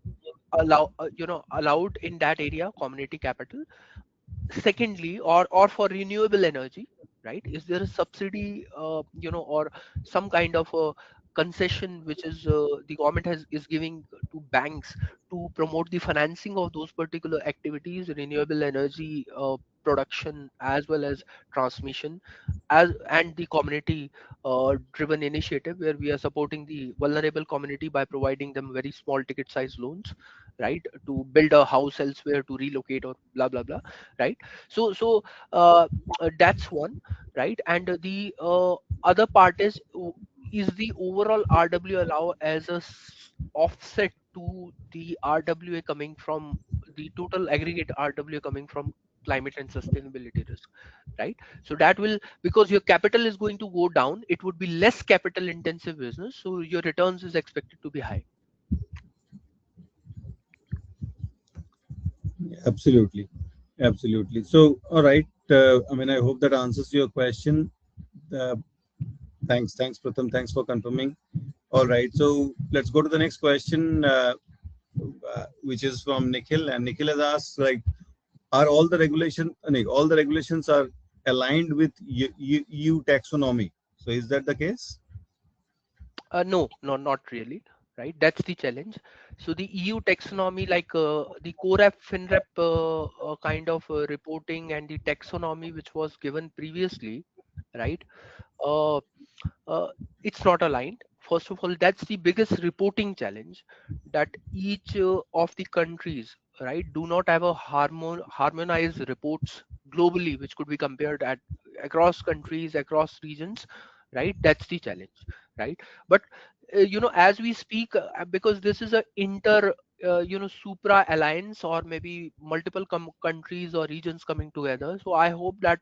allowed in that area, community capital. Secondly, or for renewable energy, right, is there a subsidy, or some kind of a concession which is the government is giving to banks to promote the financing of those particular activities, renewable energy production as well as transmission, as and the community driven initiative where we are supporting the vulnerable community by providing them very small ticket size loans, right, to build a house elsewhere, to relocate, or blah blah blah, right? So that's one, right? And the other part is the overall RW allow as a offset to the RWA coming from the total aggregate RWA coming from climate and sustainability risk, right? So that will, because your capital is going to go down, it would be less capital intensive business, so your returns is expected to be high. Absolutely, absolutely. So, all right. I mean, I hope that answers your question. Uh, thanks, Pratham. Thanks for confirming. All right. So let's go to the next question, which is from Nikhil, and Nikhil has asked, like, are all the regulations are aligned with EU taxonomy? So is that the case? No, no, not really. Right, that's the challenge. So the EU taxonomy, like the CoRep, FinRep kind of reporting, and the taxonomy which was given previously, right? Uh, uh, it's not aligned. First of all, that's the biggest reporting challenge, that each of the countries, right, do not have a harmonized reports globally, which could be compared at across countries, across regions, right? That's the challenge, right? But as we speak, because this is a inter supra alliance, or maybe multiple countries or regions coming together. So I hope that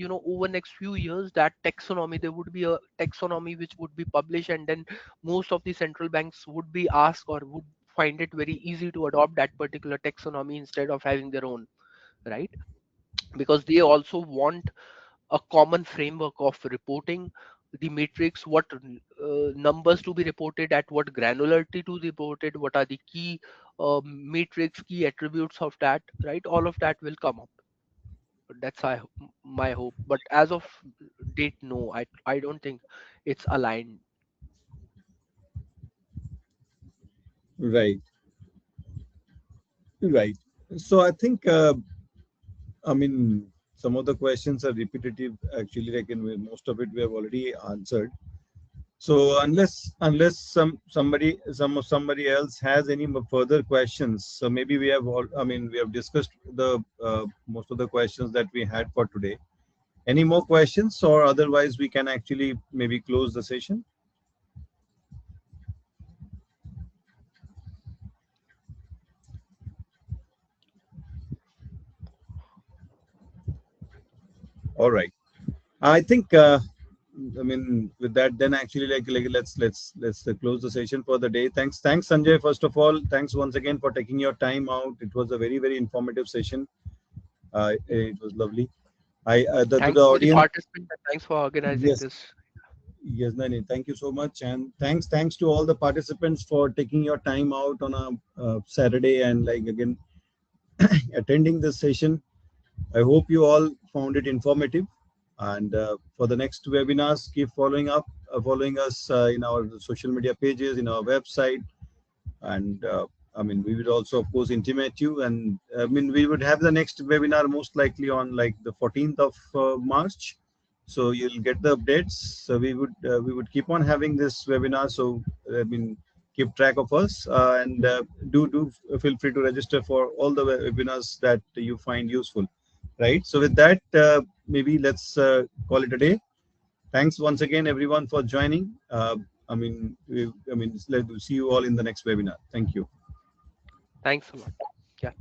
over next few years, that taxonomy, there would be a taxonomy which would be published, and then most of the central banks would be asked, or would find it very easy to adopt that particular taxonomy instead of having their own, right? Because they also want a common framework of reporting the matrix, what numbers to be reported, at what granularity to be reported, what are the key matrix, key attributes of that, right? All of that will come up. That's my hope. But as of date, no, I don't think it's aligned. Right, right. So I think, I mean, some of the questions are repetitive. Actually, like in most of it, we have already answered. So unless somebody else has any further questions, so maybe we have all, I mean, we have discussed the most of the questions that we had for today. Any more questions, or otherwise we can actually maybe close the session? All right. I think, I mean, with that, then actually, like let's close the session for the day. Thanks, Sanjay. First of all, thanks once again for taking your time out. It was a very informative session. It was lovely. I to the Thanks for the audience. participant, and thanks for organizing Yes, this. yes, Nani. Thank you so much, and thanks to all the participants for taking your time out on a Saturday and like again attending this session. I hope you all found it informative. And for the next webinars, keep following us in our social media pages, in our website, and I mean, we would also, of course, intimate you. And I mean, we would have the next webinar most likely on like the 14th of March. So you'll get the updates. So we would keep on having this webinar. So I mean, keep track of us and do feel free to register for all the webinars that you find useful. Right. So with that, maybe let's call it a day. Thanks once again, everyone, for joining. I mean, let's see you all in the next webinar. Thank you. Thanks a lot. Yeah.